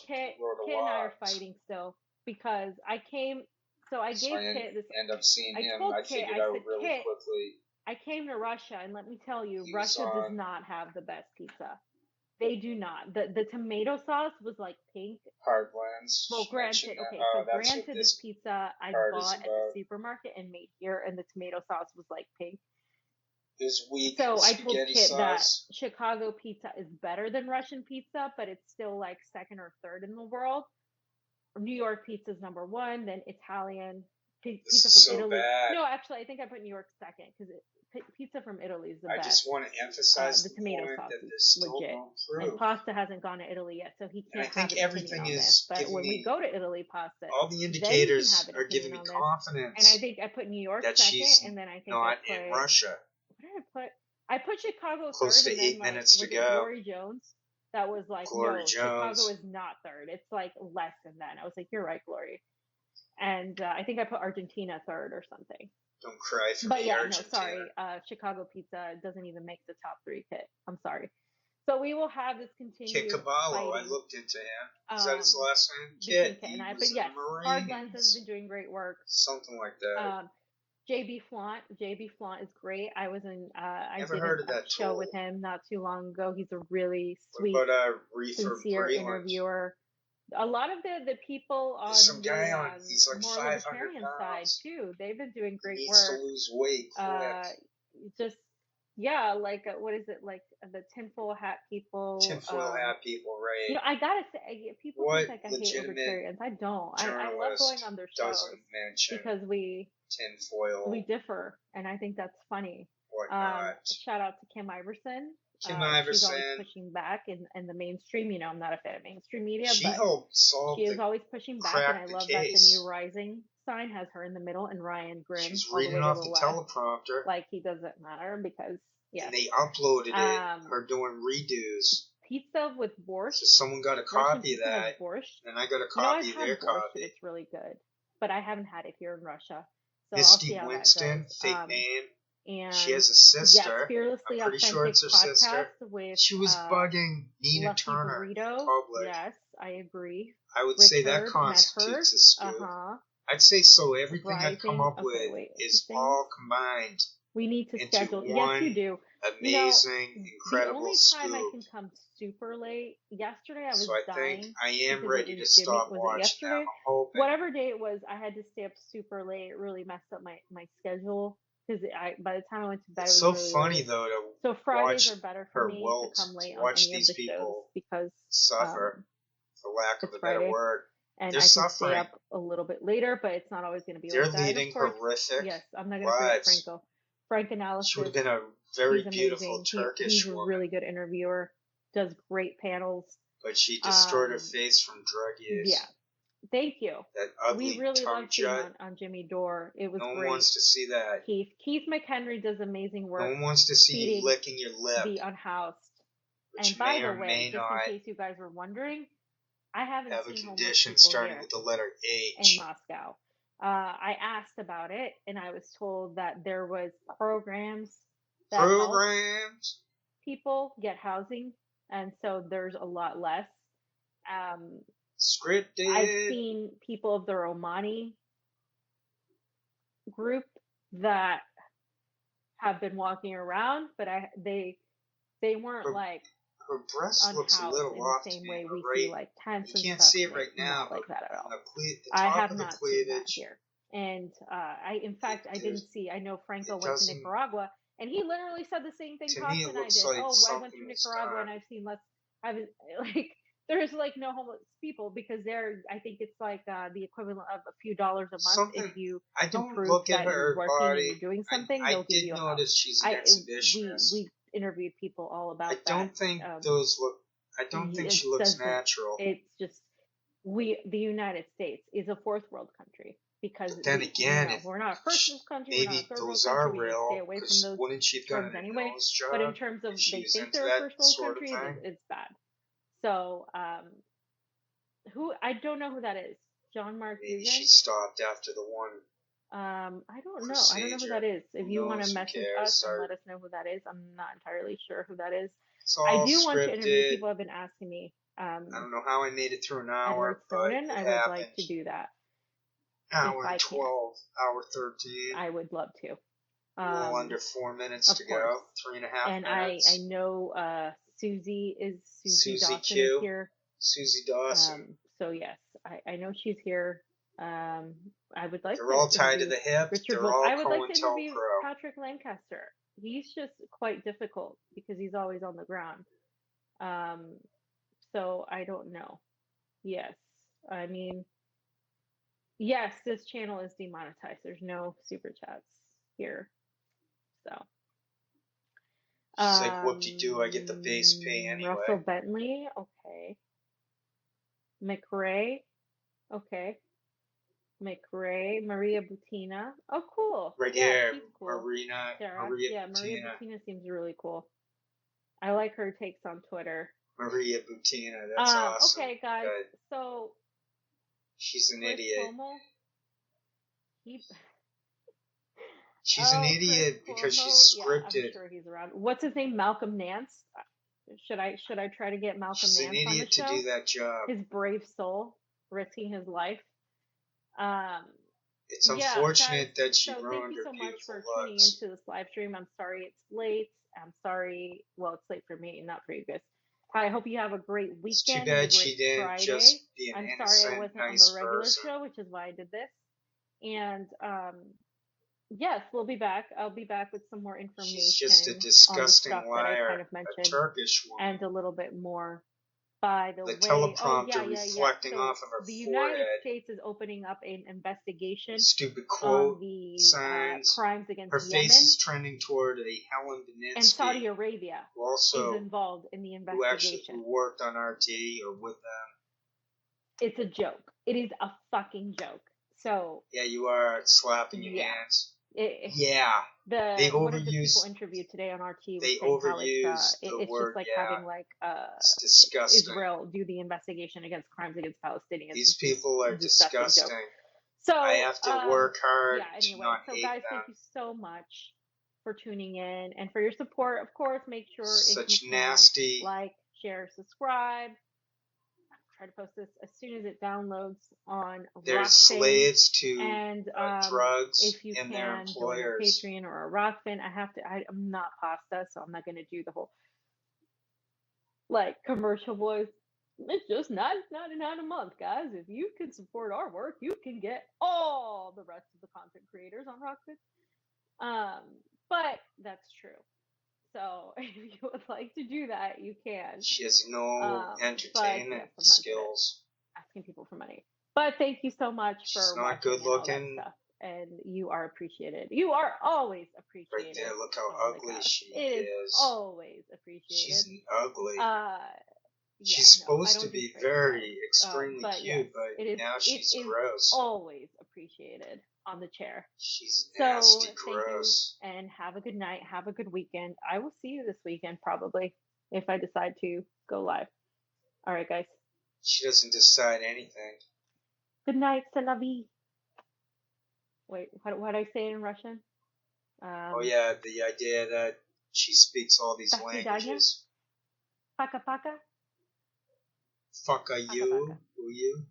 Kit and I are fighting still because I gave Kit this. End up seeing him. I figured out really quickly. I came to Russia, and let me tell you, Russia does not have the best pizza. They do not. The tomato sauce was like pink. Heartlands. Well, granted, granted, this pizza I bought at the supermarket and made here, and the tomato sauce was like pink. This week, so I told Kit that Chicago pizza is better than Russian pizza, but it's still like second or third in the world. New York pizza is number one, then Italian pizza from Italy. Bad. No, actually, I think I put New York second because pizza from Italy is the best. I just want to emphasize the tomato sauce is legit, and pasta hasn't gone to Italy yet, so he can't have an opinion on this. But when we go to Italy, pasta, all the indicators are giving me confidence. And I think I put New York second, and then I think not in Russia. I put Chicago close third, to 8 minutes to go. Glory Jones. That was like, no, Chicago is not third. It's like less than that. I was like, you're right, Glory. And I think I put Argentina third or something. Don't cry for me, Argentina. No, sorry. Chicago pizza doesn't even make the top 3, Kit. I'm sorry. So we will have this continued. Kit Caballo, I looked into him. Is that his last name? Kit. But yes, Hard Lens has been doing great work. Something like that. JB Flaunt is great. I was in I Never did heard of that show with him not too long ago. He's a really sweet, sincere interviewer. A lot of the people on some guy on he's like more 500 libertarian pounds. side too. They've been doing great he work. Needs to lose weight quick. Just Yeah, like what is it, like the tinfoil hat people? Tinfoil hat people, You right? know, I gotta say, people What think like I hate legitimate libertarians. I don't. I love going journalist on their shows doesn't mention because we tinfoil, differ, and I think that's funny. whatnot? Shout out to Kim Iverson. Kim She's always Iverson, pushing back in the mainstream. You know, I'm not a fan of mainstream media, she but helped she solve is always pushing back, and I crack the love that the new case. Rising sign has her in the middle and Ryan Grimm She's all the reading way to off the the left. teleprompter. Like he doesn't matter because yes. And they uploaded it, her doing redos. Pizza with borscht. So someone got a Russian copy of pizza that, with borscht. and I got a You know, copy I've of their had borscht copy. and it's really good, but I haven't had it here in Russia, so Misty I'll see how Winston, that goes. fake name. And She has a yes, sister. Fearlessly I'm pretty sure Authentic it's her sister. podcast with She was bugging Nina Lucky Turner in Burrito. public. Yes, I agree. I would say that constitutes a spoof. I'd say so. Everything I come up with is all combined. We need to into schedule. one Yes, you do. amazing, incredible The only time I can come super late. Yesterday I was so I dying. think I am ready to stop watching them. I'm hoping. Whatever day it was, I had to stay up super late. It really messed up my schedule because by the time I went to bed, it's it was so really funny late. though to So Fridays watch are better for me to come late on any of the shows because suffer, for lack of a better Friday, word. And They're I can suffering. stay up a little bit later, but it's not always going to be They're like that. leading Course, horrific yes, I'm not going to forget lives. Franco. Frank Analysis. She would have been a very beautiful Turkish He's a woman. really good interviewer. Does great panels. But she destroyed her face from drug use. Yeah. Thank you. That ugly we really tongue loved seeing jut. on Jimmy Dore. It was no great. one wants to see that. Keith McHenry does amazing work. No one wants to see you licking your lip. The unhoused. Which and by may the or way, may just not in case you guys were wondering, I haven't have seen a condition starting with the letter H. In Moscow. I asked about it, and I was told that there was programs that help people get housing, and so there's a lot less. Scripted. I've seen people of the Romani group that have been walking around, but they weren't her breast looks a little off in the same to way me, we right? see like tents You and can't stuff. see it right now, like that at all. the I top have of the not cleavage, seen that here. And I didn't see. I know Franco went to Nicaragua, and he literally said the same thing Costa and I did. Like I went to Nicaragua and I've seen less. There's like no homeless people because I think it's like the equivalent of a few dollars a month if you I don't look at her body. and you're doing something. I they'll give you a house. notice she's an exhibitionist. We interviewed people all about that. I don't think those look. I don't think she looks natural. It's just the United States is a fourth world country because then again, we're not a first world country. Maybe we're not a third those world are country. real. Stay away from those wouldn't she have gotten anyway? nose job? But in terms of they think they're a first world country, it's bad. So I don't know who that is. John Mark. Maybe she stopped after the one. I don't know. I don't know who that is. If you want to message us and let us know who that is, I'm not entirely sure who that is. I do want to interview people. Have been asking me. I don't know how I made it through an hour, but I would like to do that. Hour 12, hour 13. I would love to. Well, under 4 minutes to go. 3.5 minutes. And I know Susie Dawson Q. is here. Susie Dawson. So yes, I know she's here. I would like. They're all tied to the hip. They're all I would like to interview cointelpro. Patrick Lancaster. He's just quite difficult because he's always on the ground. So I don't know. Yes, I mean, yes, this channel is demonetized. There's no super chats here. So. She's like, whoop-de-doo, I get the base pay anyway. Russell Bentley, okay. McRae, okay. McRae, Maria Butina. Oh, cool. Right here, cool. Maria Butina. Maria Butina seems really cool. I like her takes on Twitter. Maria Butina, that's awesome. Okay, guys, so... She's an idiot. Cuomo, she's an idiot because she's scripted. Yeah, I'm sure he's around. What's his name? Malcolm Nance? Should I try to get Malcolm Nance on the show? She's an idiot to do that job. His brave soul, risking his life. It's unfortunate that she ruined her thank you so much for tuning into this live stream. I'm sorry it's late. I'm sorry. Well, it's late for me, not for you guys. I hope you have a great weekend. It's too bad she didn't Friday. just be an innocent, sorry I wasn't nice on the regular person. show, which is why I did this. And Yes, we'll be back. I'll be back with some more information. She's just a on the disgusting stuff liar, that I kind of a mentioned, Turkish woman. and a little bit more. By the The way, teleprompter reflecting So off of her the forehead. United States is opening up an investigation Stupid on quote the signs. crimes against Her Yemen, face is trending toward a Helen Beninsky, and Saudi Arabia also is involved in the who investigation. worked on RT or with them. It's a joke. It is a fucking joke. So yeah, you are slapping your hands. One of the people interviewed today on RT was saying how it's just like having like it's disgusting. Israel do the investigation against crimes against Palestinians. These people are disgusting. Joke. So I have to work hard. Yeah. Anyway, so guys, thank you so much for tuning in and for your support. Of course, make sure if you can, like, share, subscribe. Try to post this as soon as it downloads on They're Rockfin, slaves to and drugs if you and their can join a Patreon or a Rockfin. I'm not pasta, so I'm not going to do the whole like commercial voice. It's just $9.99 a month, guys. If you can support our work, you can get all the rest of the content creators on Rockfin. But that's true. So if you would like to do that, you can. She has no entertainment skills. Asking people for money. But thank you so much for watching good and all that stuff. And you are appreciated. You are always appreciated. Right there, look how ugly she is. Always appreciated. She's ugly. She's supposed to be very extremely cute, but now she's gross. Always appreciated on the chair. She's nasty, gross. Thank you, and have a good night. Have a good weekend. I will see you this weekend probably if I decide to go live. All right, guys. She doesn't decide anything. Good night, c'est la vie. Wait, what do I say in Russian? The idea that she speaks all these languages. Paka paka. Fuck you, who you?